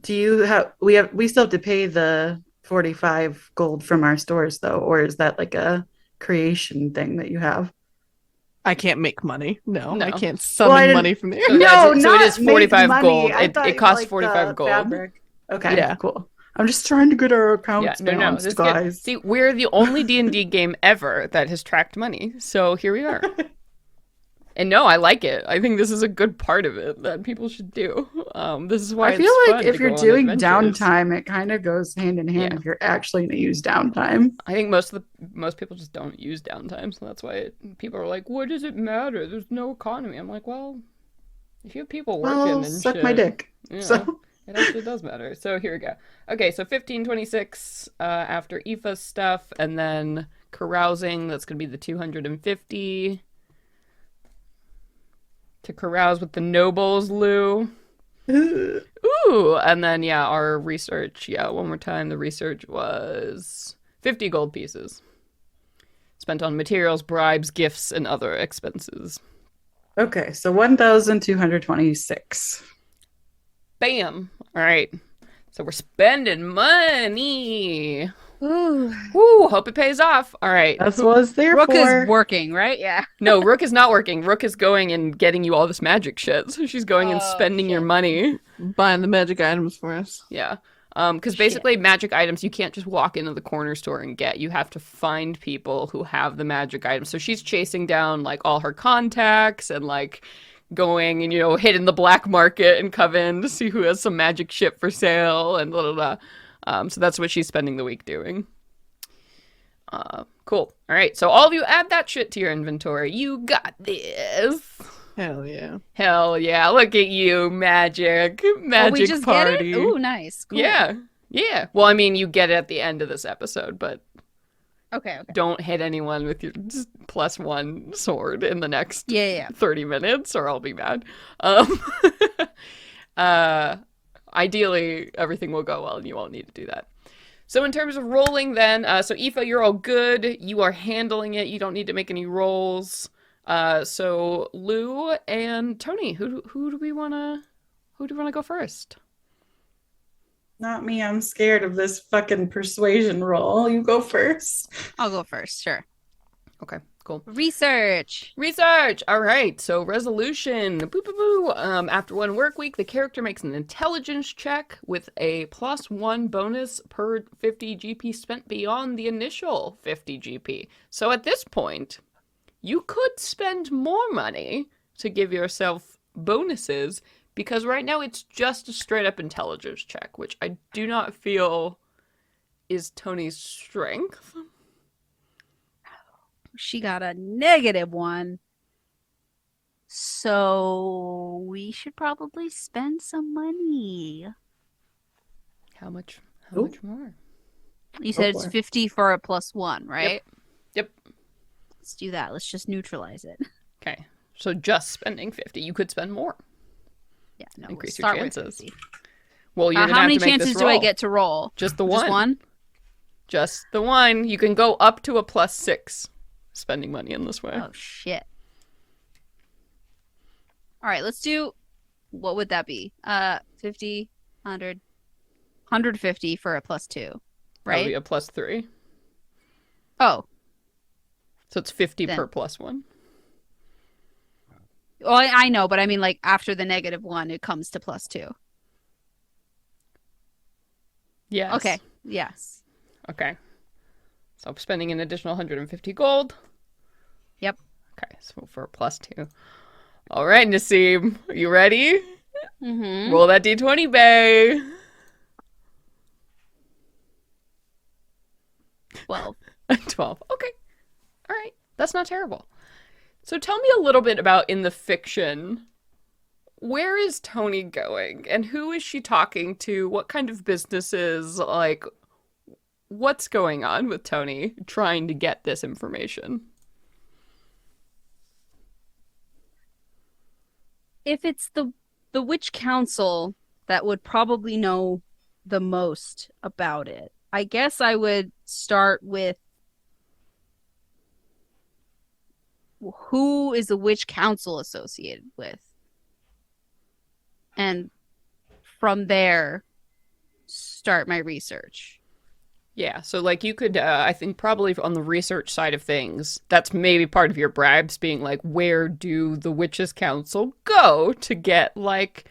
Do you have we still have to pay the 45 gold from our stores though, or is that like a creation thing that you have? I can't make money. No, No. I can't I summon didn't- money from there. So that's it. So it is make 45 money. gold. I thought It costs like 45 the gold. fabric. Okay, Yeah. cool. I'm just trying to get our accounts Yeah, no. balanced, This guys. See, we're the only D&D game ever that has tracked money. So here we are. And no, I like it. I think this is a good part of it that people should do. This is why I feel it's like fun if to you're go on doing adventures. downtime, it kind of goes hand in hand Yeah. if you're actually going to use downtime. I think most people just don't use downtime, so that's why people are like, "What does it matter? There's no economy." I'm like, well, if you have people working Well, and suck shit, my dick. you know, So it actually does matter. So here we go. Okay, so 1526 after Aoife's stuff, and then carousing. That's gonna be the 250 to carouse with the nobles, Lou. Ooh, and then yeah, our research. Yeah, one more time. The research was 50 gold pieces spent on materials, bribes, gifts, and other expenses. okay, so 1,226. Bam. All right. So we're spending money. Ooh. Woo, hope it pays off. All right. That's what it's there Rook for. is working, right? Yeah. No, Rook is not working. Rook is going and getting you all this magic shit. So she's going and Oh, spending your shit. money. Buying the magic items for us. Yeah. Because basically magic items you can't just walk into the corner store and get. You have to find people who have the magic items. So she's chasing down like all her contacts and like going and hitting the black market in Coven to see who has some magic shit for sale and blah blah blah. So that's what she's spending the week doing. Cool. All right. So all of you add that shit to your inventory. You got this. Hell yeah. Hell yeah. Look at you, magic we just party. get it? Ooh, nice. Cool. Yeah. Yeah. Well, I mean, you get it at the end of this episode, but Okay. don't hit anyone with your +1 sword in the next Yeah. 30 minutes or I'll be mad. Ideally, everything will go well and you won't need to do that. So in terms of rolling then, so Aoife, you're all good. You are handling it. You don't need to make any rolls. So Lou and Tony, who do we wanna go first? Not me. I'm scared of this fucking persuasion roll. You go first. I'll go first. Sure. Okay, cool. Research. All right. So resolution. Boo boo boo. After 1 work week, the character makes an intelligence check with a +1 bonus per 50 GP spent beyond the initial 50 GP. So at this point, you could spend more money to give yourself bonuses because right now it's just a straight up intelligence check, which I do not feel is Tony's strength. She got a -1. So we should probably spend some money. How much Ooh. more? You said it's for it. 50 for a +1, right? Yep. Let's do that. Let's just neutralize it. Okay. So just spending 50. You could spend more. Yeah, no. Increase we'll your start with chances. 50. Well, you're gonna How have many to make chances this do I roll. get to roll? Just the Just one. one? Just the one. You can go up to a +6 spending money in this way. Oh, shit. All right, let's do, what would that be? 50, 100, 150 for a +2, That would right? be a +3. Oh, So it's 50 Then- per +1. well, I know, but I mean, like, after the -1, it comes to +2. Yes. Okay, yes. Okay. So I'm spending an additional 150 gold. Yep. Okay, so for a +2. All right, Nassim, you ready? Mm-hmm. Roll that d20, bae. 12. 12. Okay. All right. That's not terrible. So tell me a little bit about in the fiction. Where is Tony going? And who is she talking to? What kind of businesses? Like, what's going on with Tony trying to get this information? If it's the witch council that would probably know the most about it, I guess I would start with who is the witch council associated with, and from there start my research. Yeah, so like you could, I think probably on the research side of things, that's maybe part of your bribes being like, where do the Witches' Council go to get like,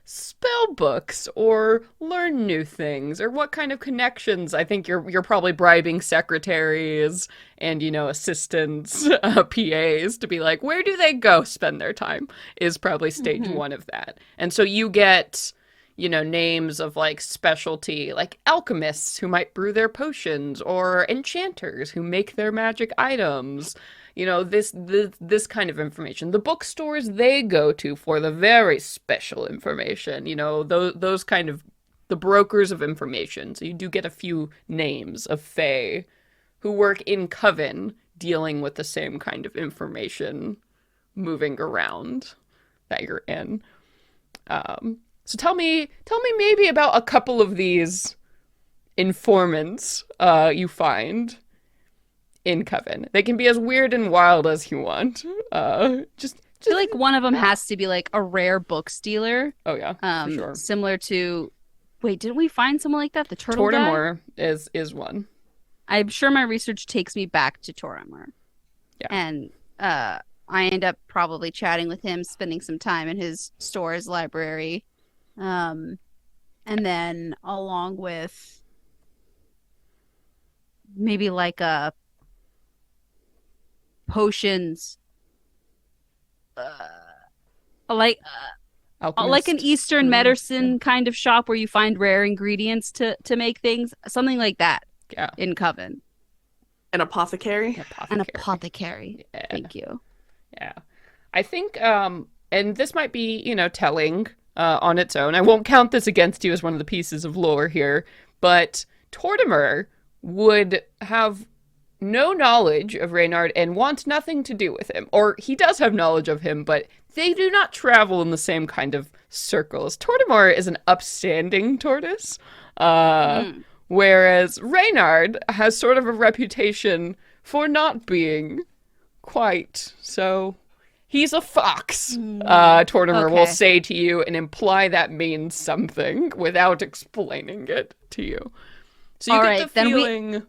spell books or learn new things or what kind of connections? I think you're probably bribing secretaries and, assistants, PAs to be like, where do they go spend their time is probably stage one of that. And so you get names of like specialty, like alchemists who might brew their potions or enchanters who make their magic items. This kind of information. The bookstores they go to for the very special information, those kind of the brokers of information. So you do get a few names of fae who work in Coven dealing with the same kind of information moving around that you're in. So tell me maybe about a couple of these informants you find in Coven. They can be as weird and wild as you want. Just I feel like one of them has to be like a rare book stealer. Oh yeah, for sure. Similar to, wait, didn't we find someone like that? The turtle guy? Tortimore is one. I'm sure my research takes me back to Tortimore. Yeah. And I end up probably chatting with him, spending some time in his store's library. And then along with maybe like a potions, uh, like like an Alchemist. Eastern Mm, medicine kind of shop where you find rare ingredients to make things, something like that yeah. in Coven. An apothecary. An Apothecary. apothecary. Yeah. Thank you. Yeah. I think, and this might be, telling on its own. I won't count this against you as one of the pieces of lore here, but Tortimer would have no knowledge of Reynard and want nothing to do with him. Or he does have knowledge of him, but they do not travel in the same kind of circles. Tortimer is an upstanding tortoise, Mm. whereas Reynard has sort of a reputation for not being quite so. He's a fox, Tortimer will Okay. say to you and imply that means something without explaining it to you. So you All get right, the then feeling.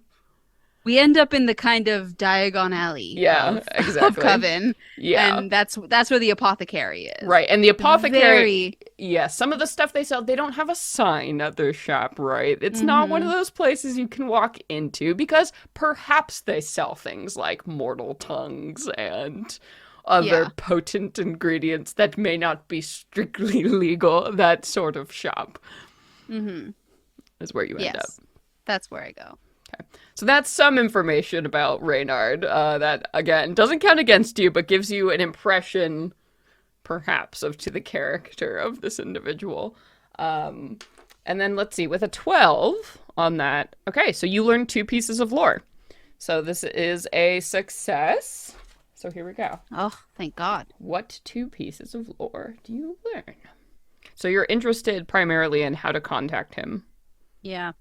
we end up in the kind of Diagon Alley Yeah, of exactly. Coven, Yeah. and that's where the apothecary is. Right. And the apothecary, Very. yeah, some of the stuff they sell, they don't have a sign at their shop, right? It's not one of Mhm. those places you can walk into because perhaps they sell things like mortal tongues and other Yeah. potent ingredients that may not be strictly legal. That sort of shop Mhm. is where you end up. Yes. That's where I go. So that's some information about Reynard that, again, doesn't count against you, but gives you an impression, perhaps, of to the character of this individual. And then let's see, with a 12 on that. Okay, so you learned 2 pieces of lore. So this is a success. So here we go. Oh, thank God. What 2 pieces of lore do you learn? So you're interested primarily in how to contact him. Yeah.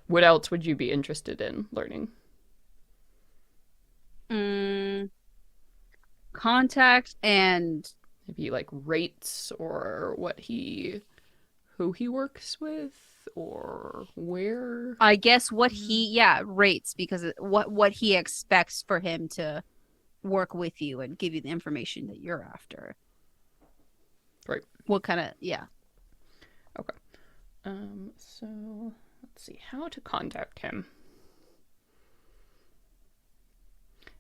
What else would you be interested in learning? Mm, contact and Maybe like rates or who he works with or where. I guess what he rates because what he expects for him to work with you and give you the information that you're after. Right. What kind of Okay. So let's see how to contact him.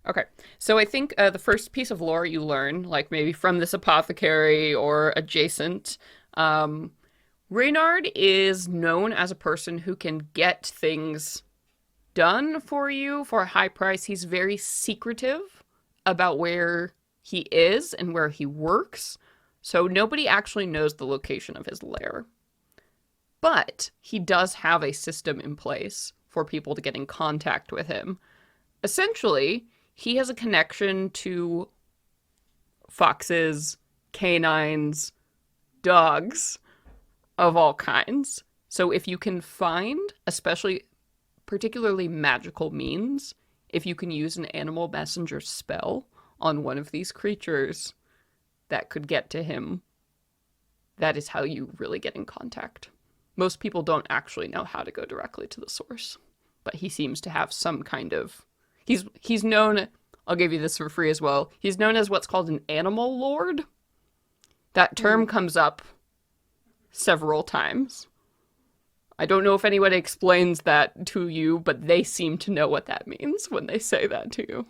Okay, so I think the first piece of lore you learn, like maybe from this apothecary or adjacent, Reynard is known as a person who can get things done for you for a high price. He's very secretive about where he is and where he works, so nobody actually knows the location of his lair. But he does have a system in place for people to get in contact with him. Essentially, he has a connection to foxes, canines, dogs of all kinds. So if you can find, especially particularly magical means, if you can use an animal messenger spell on one of these creatures that could get to him, that is how you really get in contact. Most people don't actually know how to go directly to the source, but he seems to have some kind of he's known, I'll give you this for free as well. He's known as what's called an animal lord. That term comes up several times. I don't know if anyone explains that to you, but they seem to know what that means when they say that to you.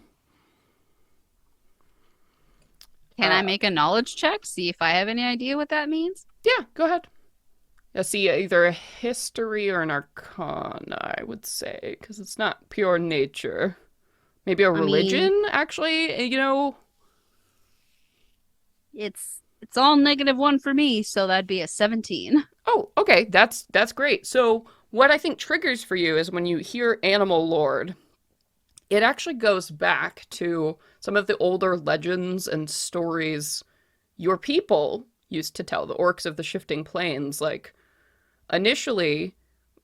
Can I make a knowledge check? See if I have any idea what that means? Yeah, go ahead. See, either a history or an arcana, I would say, because it's not pure nature. Maybe a religion, actually, It's all -1 for me, so that'd be a 17. Oh, okay, that's great. So what I think triggers for you is when you hear animal lord, it actually goes back to some of the older legends and stories your people used to tell, the orcs of the shifting plains. Like, initially,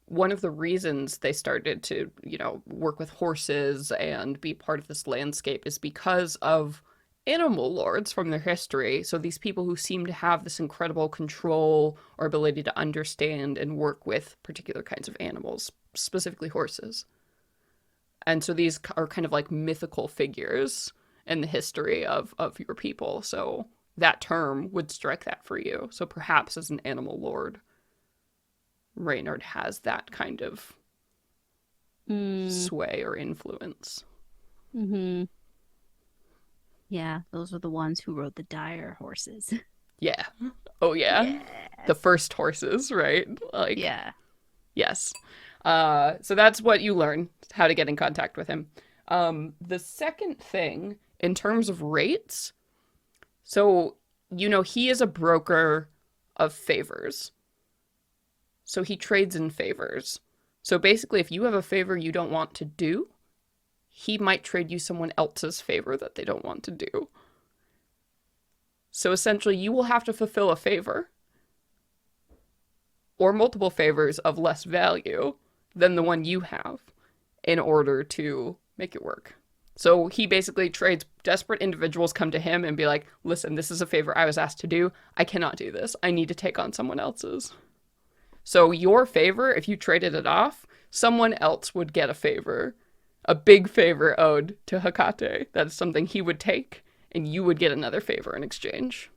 one of the reasons they started to, work with horses and be part of this landscape is because of animal lords from their history. So these people who seem to have this incredible control or ability to understand and work with particular kinds of animals, specifically horses. And so these are kind of like mythical figures in the history of your people. So that term would strike that for you. So perhaps as an animal lord. Reynard has that kind of sway or influence. Mm-hmm. Yeah, those were the ones who rode the dire horses. Yeah. Oh, yeah. The first horses, right? Like, Yeah. yes. So that's what you learn, how to get in contact with him. The second thing, in terms of rates, so, he is a broker of favors. So he trades in favors. So basically, if you have a favor you don't want to do, he might trade you someone else's favor that they don't want to do. So essentially, you will have to fulfill a favor or multiple favors of less value than the one you have in order to make it work. So he basically trades. Desperate individuals come to him and be like, listen, this is a favor I was asked to do. I cannot do this. I need to take on someone else's. So your favor, if you traded it off, someone else would get a favor, a big favor owed to Hecate. That's something he would take, and you would get another favor in exchange.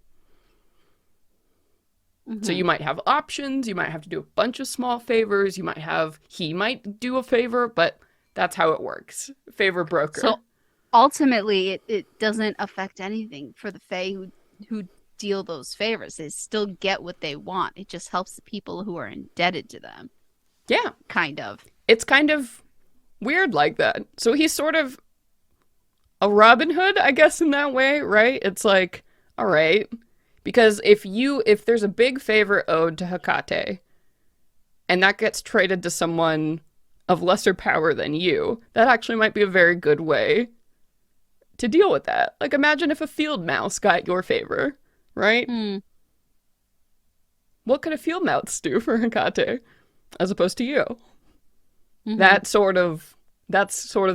Mm-hmm. So you might have options. You might have to do a bunch of small favors. He might do a favor, but that's how it works. Favor broker. So ultimately, it doesn't affect anything for the Fae who deal those favors. They still get what they want. It just helps the people who are indebted to them. Yeah. Kind of. It's kind of weird like that. So he's sort of a Robin Hood, I guess, in that way, right? It's like, all right. Because if there's a big favor owed to Hecate, and that gets traded to someone of lesser power than you, that actually might be a very good way to deal with that. Like, imagine if a field mouse got your favor, right? What could a field mouse do for Hecate as opposed to you? Mm-hmm. That's sort of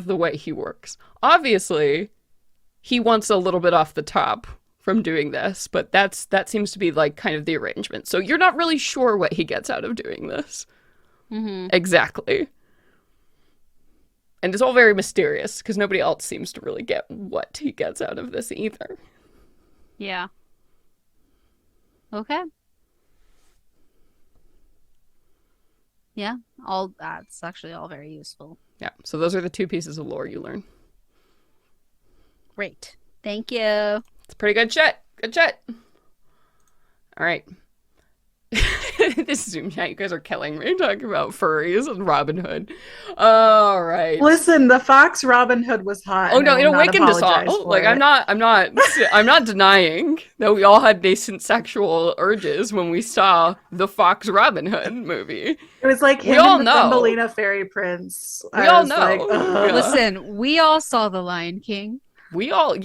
the way he works. Obviously, he wants a little bit off the top from doing this, but that seems to be like kind of the arrangement. So you're not really sure what he gets out of doing this. Mm-hmm. Exactly. And it's all very mysterious because nobody else seems to really get what he gets out of this either. Yeah. Okay. Yeah, all that's actually all very useful. Yeah, so those are the two pieces of lore you learn. Great. Thank you. It's pretty good shit. Good shit. All right. This Zoom chat, you guys are killing me talking about furries and Robin Hood. All right. Listen, the Fox Robin Hood was hot. Oh no, it awakened us all. Like I'm not denying that we all had nascent sexual urges when we saw the Fox Robin Hood movie. It was like him and the Thumbelina fairy prince. We all know. Like, listen, we all saw The Lion King. We all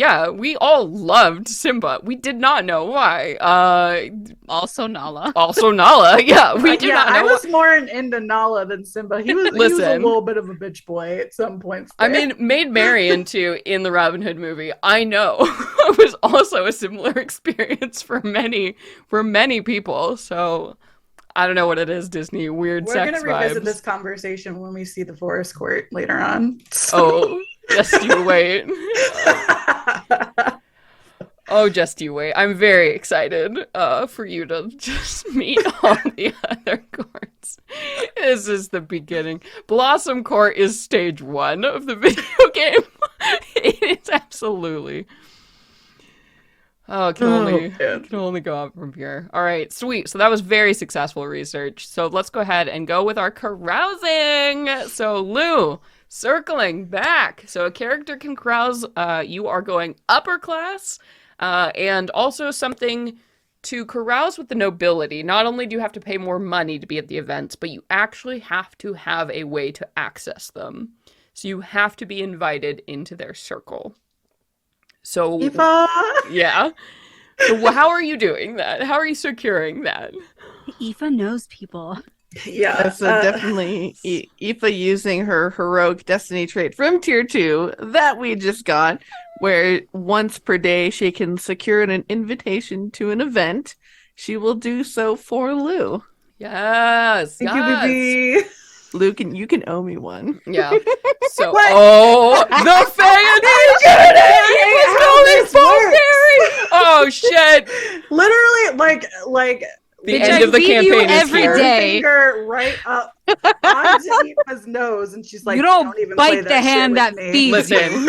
loved Simba. We did not know why. Also Nala. Yeah, we did not know. I was more into Nala than Simba. He was a little bit of a bitch boy at some points. There. I mean, Maid Marian too in the Robin Hood movie. I know it was also a similar experience for many people. So I don't know what it is. Disney weird We're sex gonna revisit vibes. this conversation when we see the Forest Court later on. Oh. Just you wait. Oh, just you wait. I'm very excited for you to just meet all the other courts. This is the beginning. Blossom Court is stage 1 of the video game. It's absolutely. Oh, it can only go up from here. All right, sweet. So that was very successful research. So let's go ahead and go with our carousing. So Lou, circling back. So a character can carouse. You are going upper class, and also something to carouse with the nobility. Not only do you have to pay more money to be at the events, but you actually have to have a way to access them. So you have to be invited into their circle. So, yeah. So how are you doing that? How are you securing that? Aoife knows people. Yeah. So definitely Aoife using her heroic destiny trait from tier 2 that we just got, where once per day she can secure an invitation to an event. She will do so for Lou. Yes. Thank you, baby. Lou, you can owe me one. Yeah. So, the fan Oh shit! Literally, like The Which end I of the feed you campaign is every here. day. Finger right up onto Eva's nose, and she's like, You don't even bite play the that shit hand with that me." feeds Listen,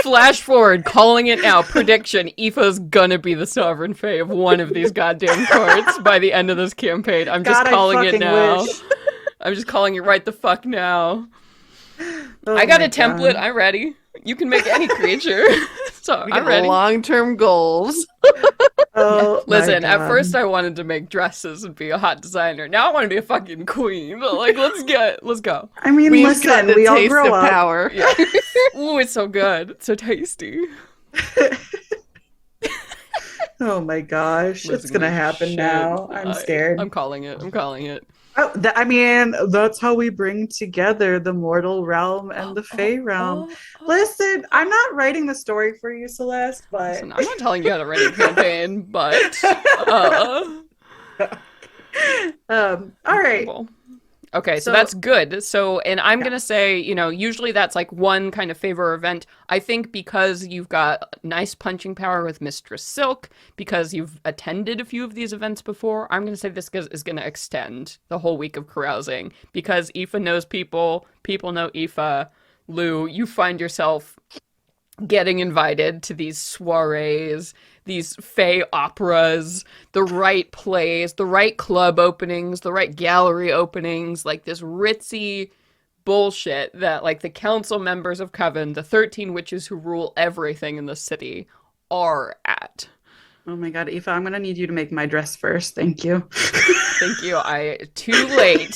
flash forward, calling it now. Prediction: Aoife's gonna be the sovereign fae of one of these goddamn courts by the end of this campaign. I'm just God, I calling it fucking now. wish. I'm just calling it right the fuck now. Oh I got my a template. God. I'm ready. You can make any creature. So We I'm got ready. long-term goals. Oh my Listen, at God. first I wanted to make dresses and be a hot designer. Now I want to be a fucking queen. Like, let's go. I mean, We've listen, got the we all taste grow of up. power. Yeah. Ooh, it's so good. It's so tasty. Oh my gosh, it's Losing gonna my happen shit. now. I'm scared. I'm calling it. I'm calling it. Oh, I mean, that's how we bring together the mortal realm and the Fey realm. Listen, I'm not writing the story for you, Celeste, but Listen, I'm not telling you how to run your campaign, but all right. well, okay, so So- that's good. So, and I'm Yeah. gonna say, usually that's like one kind of favor event. I think because you've got nice punching power with Mistress Silk, because you've attended a few of these events before, I'm gonna say this is gonna extend the whole week of carousing because Aoife knows people, people know Aoife. Lou, you find yourself getting invited to these soirees, these fey operas, the right plays, the right club openings, the right gallery openings, like this ritzy bullshit that like the council members of Coven, the 13 witches who rule everything in the city, are at. Oh my God, Aoife, I'm gonna need you to make my dress first. Thank you. Thank you. Too late.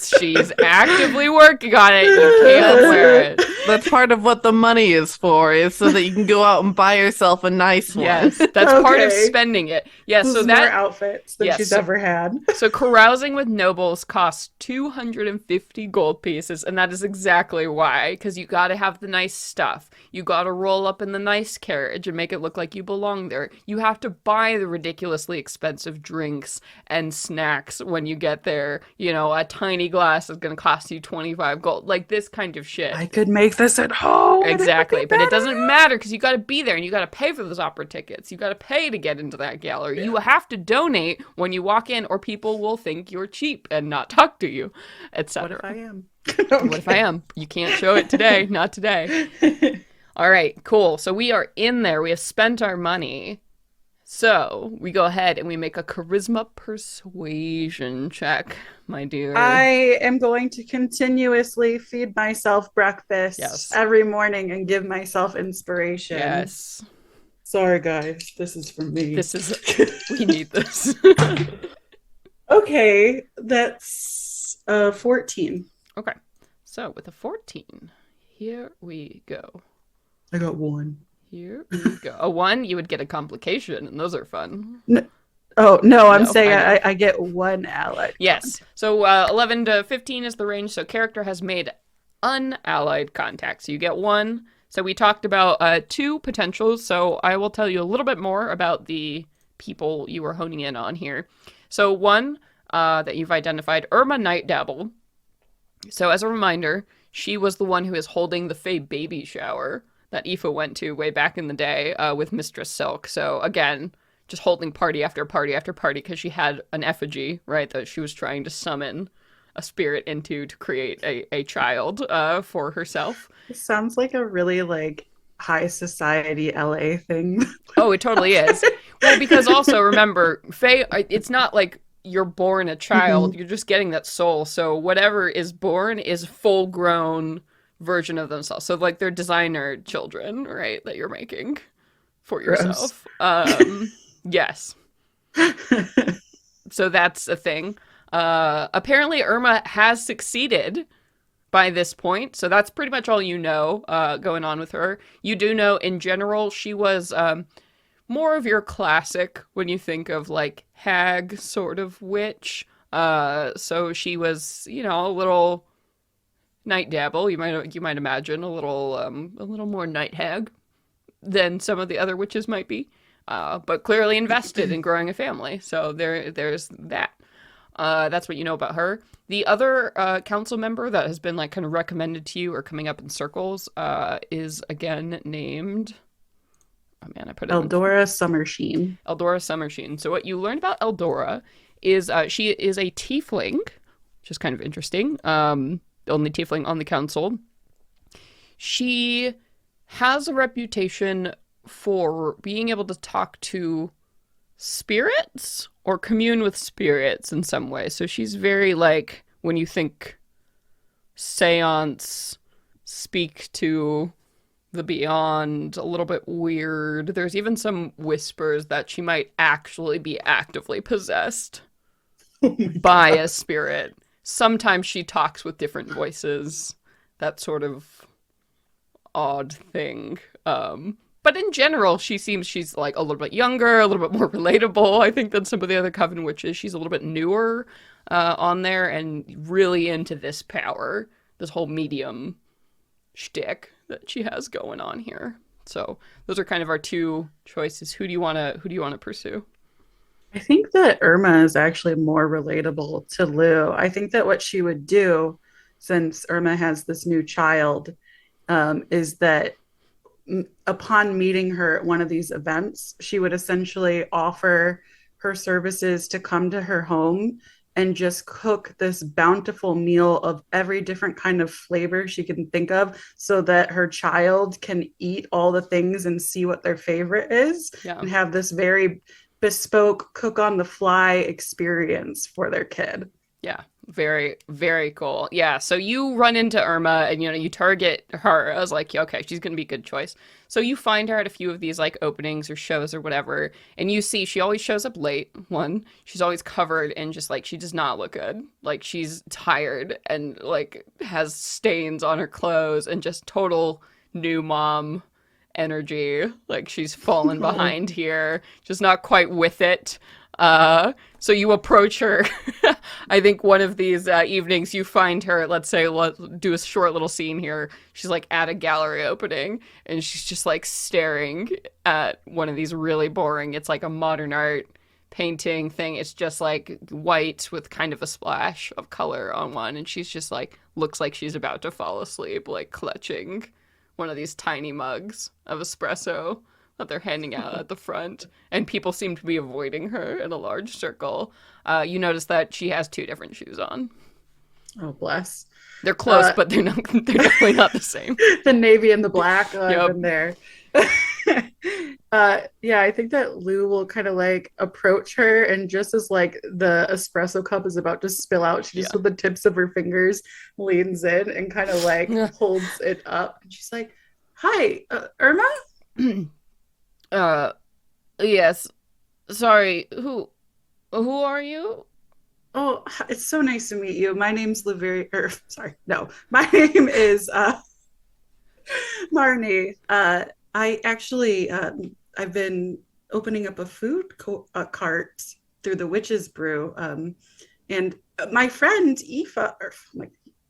She's actively working on it. You can't wear it. That's part of what the money is for, is so that you can go out and buy yourself a nice one. Yes, that's part of Okay. spending it. Yes, This so is more that outfits than yes, she's so- ever had. so carousing with nobles costs 250 gold pieces, and that is exactly why. Because you got to have the nice stuff. You got to roll up in the nice carriage and make it look like you belong there. You have to buy the ridiculously expensive drinks and snacks when you get there. A tiny glass is going to cost you 25 gold. Like this kind of shit. I could make this at home. and it would Exactly, be but it better. doesn't matter because you got to be there and you got to pay for those opera tickets. You got to pay to get into that gallery. You have to donate when you walk in, or people will think you're cheap and not talk to you, etc. What if I am? What if I am? You can't show it today. Not today. All right, cool. So we are in there. We have spent our money. So we go ahead and we make a charisma persuasion check, my dear. I am going to continuously feed myself breakfast Yes. every morning and give myself inspiration. Yes. Sorry, guys. This is for me. We need this. Okay, that's 14. Okay. So with a 14, here we go. I got one. Here we go. A 1, you would get a complication, and those are fun. Oh, no, I'm No, saying I know. I get one allied. Yes. So 11 to 15 is the range. So character has made unallied contact. So you get 1. So we talked about 2 potentials. So I will tell you a little bit more about the people you were honing in on here. So 1 that you've identified, Irma Nightdabble. So as a reminder, she was the one who is holding the Fae baby shower that Aoife went to way back in the day with Mistress Silk. So again, just holding party after party after party because she had an effigy, right, that she was trying to summon a spirit into to create a child for herself. It sounds like a really high society LA thing. Oh, it totally is. Well, because also remember, Fae, it's not like you're born a child, you're just getting that soul. So whatever is born is full grown version of themselves. So like they're designer children, right, that you're making for yourself. Yes. So that's a thing. Apparently Irma has succeeded by this point. So that's pretty much all you know going on with her. You do know in general she was more of your classic when you think of like hag sort of witch. So she was, a little night dabble. You might imagine a little more night hag than some of the other witches might be. But clearly invested in growing a family. So there's that. That's what you know about her. The other council member that has been kind of recommended to you or coming up in circles is again named. Oh man, I put it. Eldora Summersheen. Eldora Summersheen. So what you learn about Eldora is she is a tiefling, which is kind of interesting. The only tiefling on the council. She has a reputation for being able to talk to spirits or commune with spirits in some way. So she's very like, when you think seance, speak to the beyond, a little bit weird. There's even some whispers that she might actually be actively possessed by a spirit. Sometimes she talks with different voices. That sort of odd thing. But in general, she's like a little bit younger, a little bit more relatable, I think, than some of the other Coven witches. She's a little bit newer on there and really into this power, this whole medium shtick that she has going on here. So those are kind of our two choices. Who do you want to pursue? I think that Irma is actually more relatable to Lou. I think that what she would do, since Irma has this new child, is that upon meeting her at one of these events, she would essentially offer her services to come to her home and just cook this bountiful meal of every different kind of flavor she can think of so that her child can eat all the things and see what their favorite is and have this very bespoke cook on the fly experience for their kid. Yeah, very, very cool. Yeah, so you run into Irma and, you target her. I was like, okay, she's going to be a good choice. So you find her at a few of these, like, openings or shows or whatever, and you see she always shows up late, one. She's always covered in just, like, she does not look good. Like, she's tired and, like, has stains on her clothes and just total new mom energy. Like, she's fallen behind here, just not quite with it. So you approach her. I think one of these evenings you find her, let's say, let's do a short little scene here. She's like at a gallery opening and she's just like staring at one of these really boring, it's like a modern art painting thing. It's just like white with kind of a splash of color on one. And she's just like, looks like she's about to fall asleep, like clutching one of these tiny mugs of espresso that they're handing out at the front, and people seem to be avoiding her in a large circle. You notice that she has two different shoes on. Oh, bless. They're close, but they're definitely not the same. The navy and the black. Oh, Yep. I've been there. Yeah, I think that Lou will kind of like approach her, and just as like the espresso cup is about to spill out, she just with the tips of her fingers leans in and kind of like holds it up. And she's like, "Hi, Irma." Yes. Sorry, who are you? Oh, it's so nice to meet you. My name's my name is Marnie. I actually, I've been opening up a food cart through the Witch's Brew. And my friend Aoife,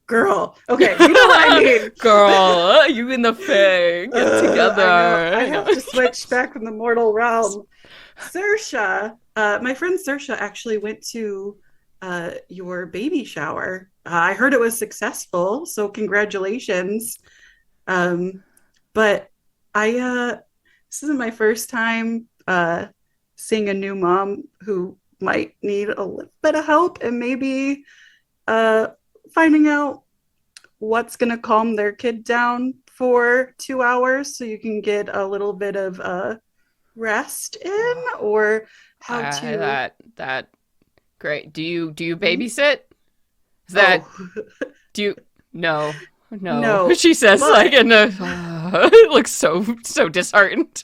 girl. Okay, you know what I mean. Girl, you and the Fae, get together. I have to switch back from the mortal realm. Saoirse, my friend Saoirse actually went to your baby shower. I heard it was successful, so congratulations. But this isn't my first time seeing a new mom who might need a little bit of help and maybe finding out what's going to calm their kid down for 2 hours so you can get a little bit of rest in, or how to that great. Do you babysit? Is that do you no she says, but, like, in a it looks so disheartened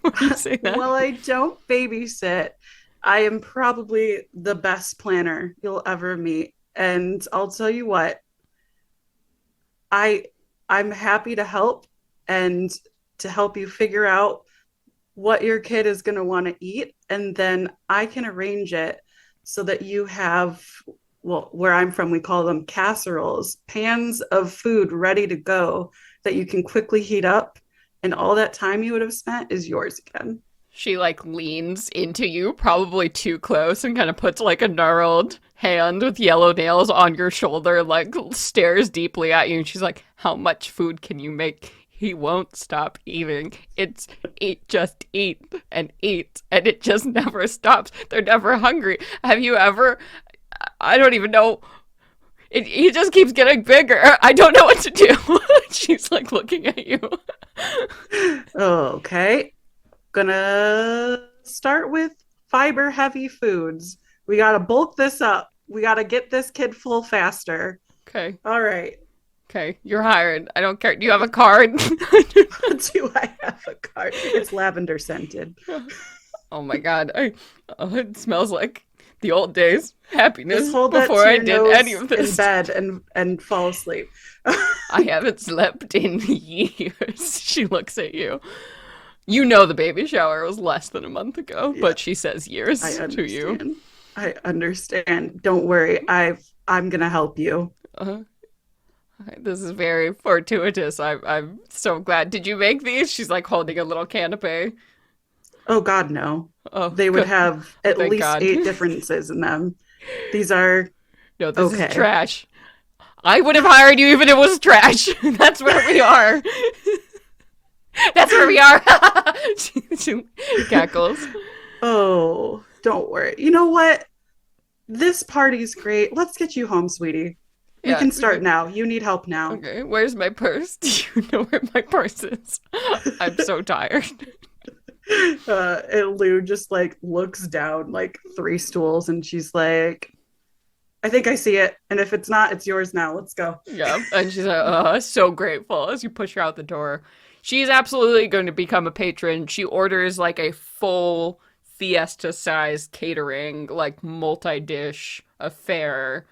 when you say that. Well, I don't babysit. I am probably the best planner you'll ever meet, and I'll tell you what, I'm happy to help and to help you figure out what your kid is going to want to eat, and then I can arrange it so that you have, well, where I'm from, we call them casseroles, pans of food ready to go that you can quickly heat up, and all that time you would have spent is yours again. She like leans into you, probably too close, and kind of puts like a gnarled hand with yellow nails on your shoulder, like stares deeply at you, and she's like, how much food can you make he won't stop eating. It's eat, just eat, and it just never stops. They're never hungry. Have you ever? I don't even know. He just keeps getting bigger. I don't know what to do. She's like looking at you. Okay. Gonna start with fiber heavy foods. We gotta bulk this up. We gotta get this kid full faster. Okay. All right. Okay. You're hired. I don't care. Do you have a card? Do I have a card? It's lavender scented. Oh my God. It smells like the old days. Happiness Just hold that before to I your did nose any of this. in bed and fall asleep. I haven't slept in years. She looks at you. You know the baby shower was less than a month ago, Yeah. but she says years I to you. understand. I understand. Don't worry. I'm gonna help you. This is very fortuitous. I'm so glad. Did you make these? She's like holding a little canapé. Oh God, no. Oh, They would good. have at thank least God. 8 differences in them. These are No, this okay. is trash. I would have hired you even if it was trash. That's where we are. That's where we are. she cackles. Oh, don't worry. You know what? This party's great. Let's get you home, sweetie. We Yeah, can start now. You need help now. Okay, where's my purse? Do you know where my purse is? I'm so tired. And Lou just like looks down like 3 stools and she's like, I think I see it. And if it's not, it's yours now. Let's go. Yeah, and she's like, so grateful as you push her out the door. She's absolutely going to become a patron. She orders like a full fiesta-sized catering, like multi-dish affair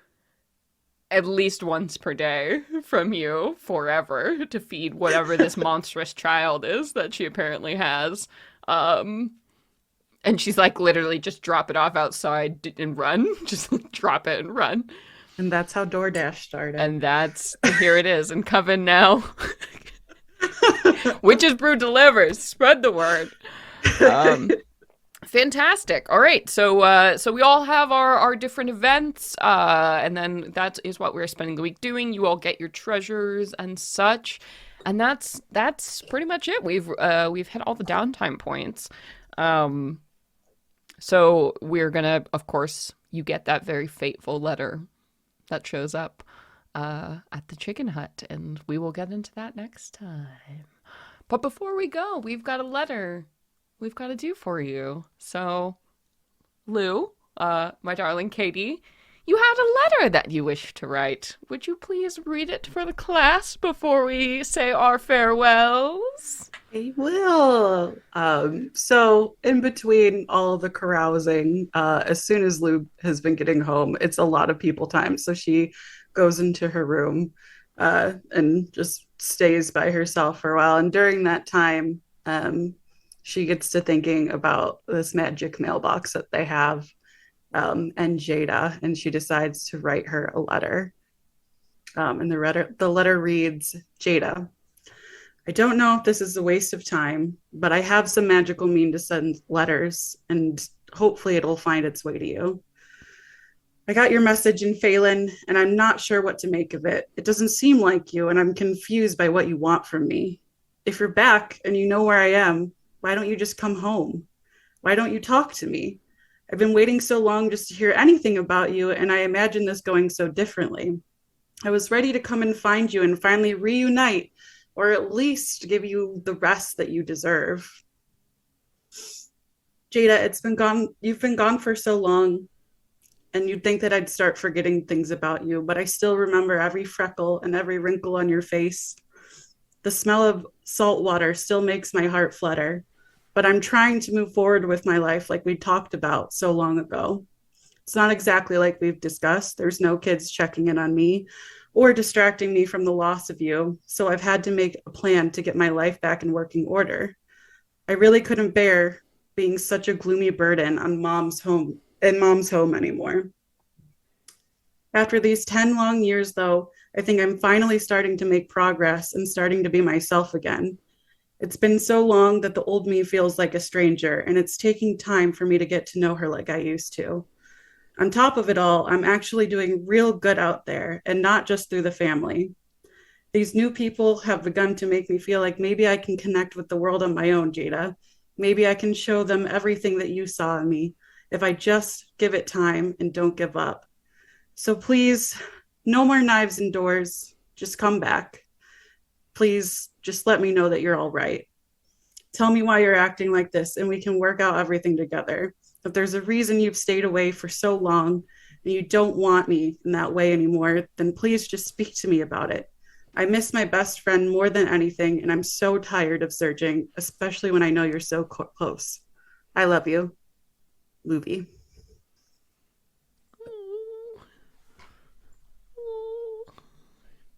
at least once per day from you forever to feed whatever this monstrous child is that she apparently has. And she's like, literally just drop it off outside and run. Just drop it and run. And that's how DoorDash started. And here it is in Coven now. Witch's Brew delivers. Spread the word. Fantastic. All right. So we all have our different events, and then that is what we're spending the week doing. You all get your treasures and such, and that's pretty much it. We've hit all the downtime points. So we're gonna, of course, you get that very fateful letter that shows up at the chicken hut, and we will get into that next time. But before we go, we've got a letter we've got to do for you. So, Lou, my darling Katie, you had a letter that you wished to write. Would you please read it for the class before we say our farewells? I will. So in between all the carousing, as soon as Lou has been getting home, it's a lot of people time. So she goes into her room and just stays by herself for a while. And during that time, she gets to thinking about this magic mailbox that they have and Jada, and she decides to write her a letter. And the letter reads, Jada, I don't know if this is a waste of time, but I have some magical mean to send letters, and hopefully it'll find its way to you. I got your message in Phelan, and I'm not sure what to make of it. It doesn't seem like you, and I'm confused by what you want from me. If you're back and you know where I am, why don't you just come home? Why don't you talk to me? I've been waiting so long just to hear anything about you, and I imagine this going so differently. I was ready to come and find you and finally reunite, or at least give you the rest that you deserve. Jada, you've been gone for so long, and you'd think that I'd start forgetting things about you, but I still remember every freckle and every wrinkle on your face. The smell of salt water still makes my heart flutter, but I'm trying to move forward with my life like we talked about so long ago. It's not exactly like we've discussed. There's no kids checking in on me or distracting me from the loss of you, so I've had to make a plan to get my life back in working order. I really couldn't bear being such a gloomy burden on mom's home anymore. After these 10 long years, though, I think I'm finally starting to make progress and starting to be myself again. It's been so long that the old me feels like a stranger, and it's taking time for me to get to know her like I used to. On top of it all, I'm actually doing real good out there, and not just through the family. These new people have begun to make me feel like maybe I can connect with the world on my own, Jada. Maybe I can show them everything that you saw in me if I just give it time and don't give up. So please, no more knives and doors. Just come back. Please just let me know that you're all right. Tell me why you're acting like this and we can work out everything together. If there's a reason you've stayed away for so long and you don't want me in that way anymore, then please just speak to me about it. I miss my best friend more than anything, and I'm so tired of searching, especially when I know you're so close. I love you, Luby.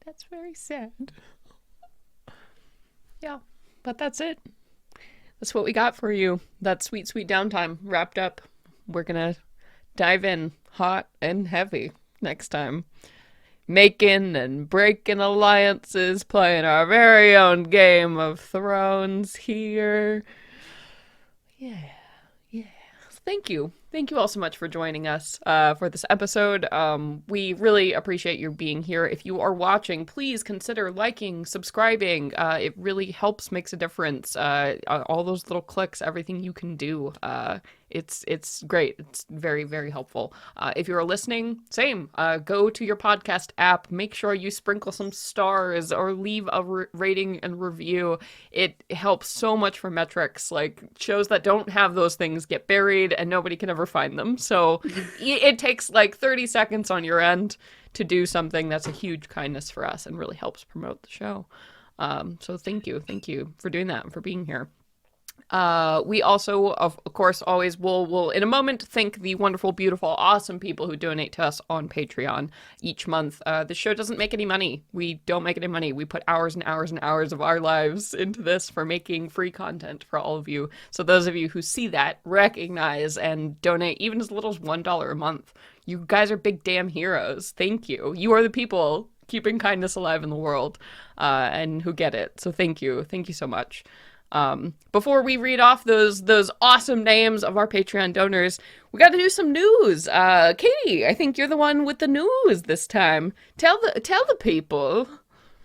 That's very sad. Yeah, but that's it. That's what we got for you. That sweet, sweet downtime wrapped up. We're gonna dive in hot and heavy next time. Making and breaking alliances, playing our very own Game of Thrones here. Yeah. Thank you. Thank you all so much for joining us for this episode. We really appreciate you being here. If you are watching, please consider liking, subscribing. It really helps, makes a difference. All those little clicks, everything you can do. It's great. It's very, very helpful. If you're listening, same. Go to your podcast app. Make sure you sprinkle some stars or leave a rating and review. It helps so much for metrics. Like, shows that don't have those things get buried and nobody can ever find them. So it takes like 30 seconds on your end to do something that's a huge kindness for us and really helps promote the show. So thank you for doing that and for being here. We also, of course, always will in a moment thank the wonderful, beautiful, awesome people who donate to us on Patreon each month. The show doesn't make any money. We don't make any money. We put hours and hours and hours of our lives into this for making free content for all of you. So those of you who see that, recognize and donate even as little as $1 a month. You guys are big damn heroes. Thank you. You are the people keeping kindness alive in the world, and who get it. So thank you. Thank you so much. Before we read off those awesome names of our Patreon donors, we got to do some news. Katie, I think you're the one with the news this time. Tell the people.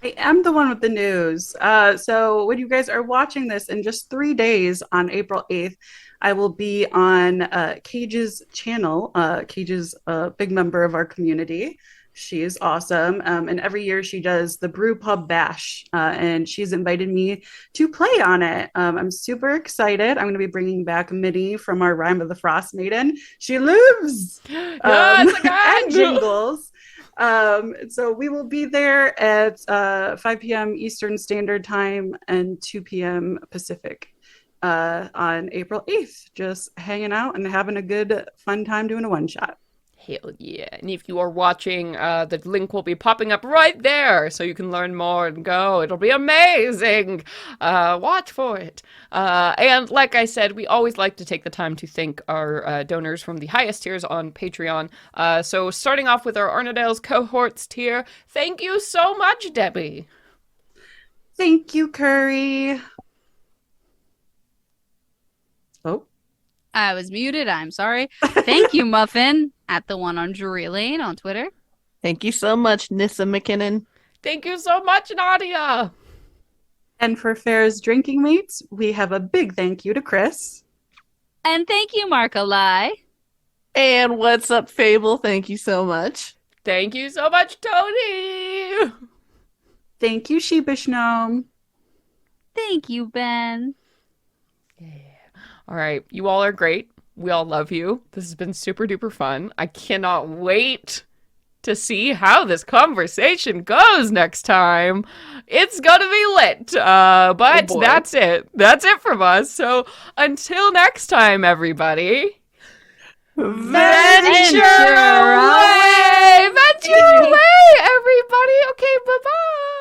I am the one with the news. So when you guys are watching this in just 3 days on April 8th, I will be on Cage's channel. Cage is a big member of our community. She is awesome. And every year she does the Brew Pub Bash, and she's invited me to play on it. I'm super excited. I'm going to be bringing back Minnie from our Rhyme of the Frost Maiden. She lives and jingles. So we will be there at 5 p.m. Eastern Standard Time and 2 p.m. Pacific on April 8th. Just hanging out and having a good, fun time doing a one-shot. Hell yeah. And if you are watching, the link will be popping up right there so you can learn more and go. It'll be amazing. Watch for it. And like I said, we always like to take the time to thank our donors from the highest tiers on Patreon. So starting off with our Arnadale's cohorts tier, thank you so much, Debbie. Thank you, Curry. Oh. I was muted. I'm sorry. Thank you, Muffin, at the one on Drury Lane on Twitter. Thank you so much, Nissa McKinnon. Thank you so much, Nadia. And for Fair's drinking mates, we have a big thank you to Chris. And thank you, Markalai. And what's up, Fable? Thank you so much. Thank you so much, Tony. Thank you, Sheepish Gnome. Thank you, Ben. Yeah. All right. You all are great. We all love you. This has been super duper fun. I cannot wait to see how this conversation goes next time. It's gonna be lit. But that's it. That's it from us. So until next time, everybody. Venture away! Venture away, everybody! Okay, bye-bye!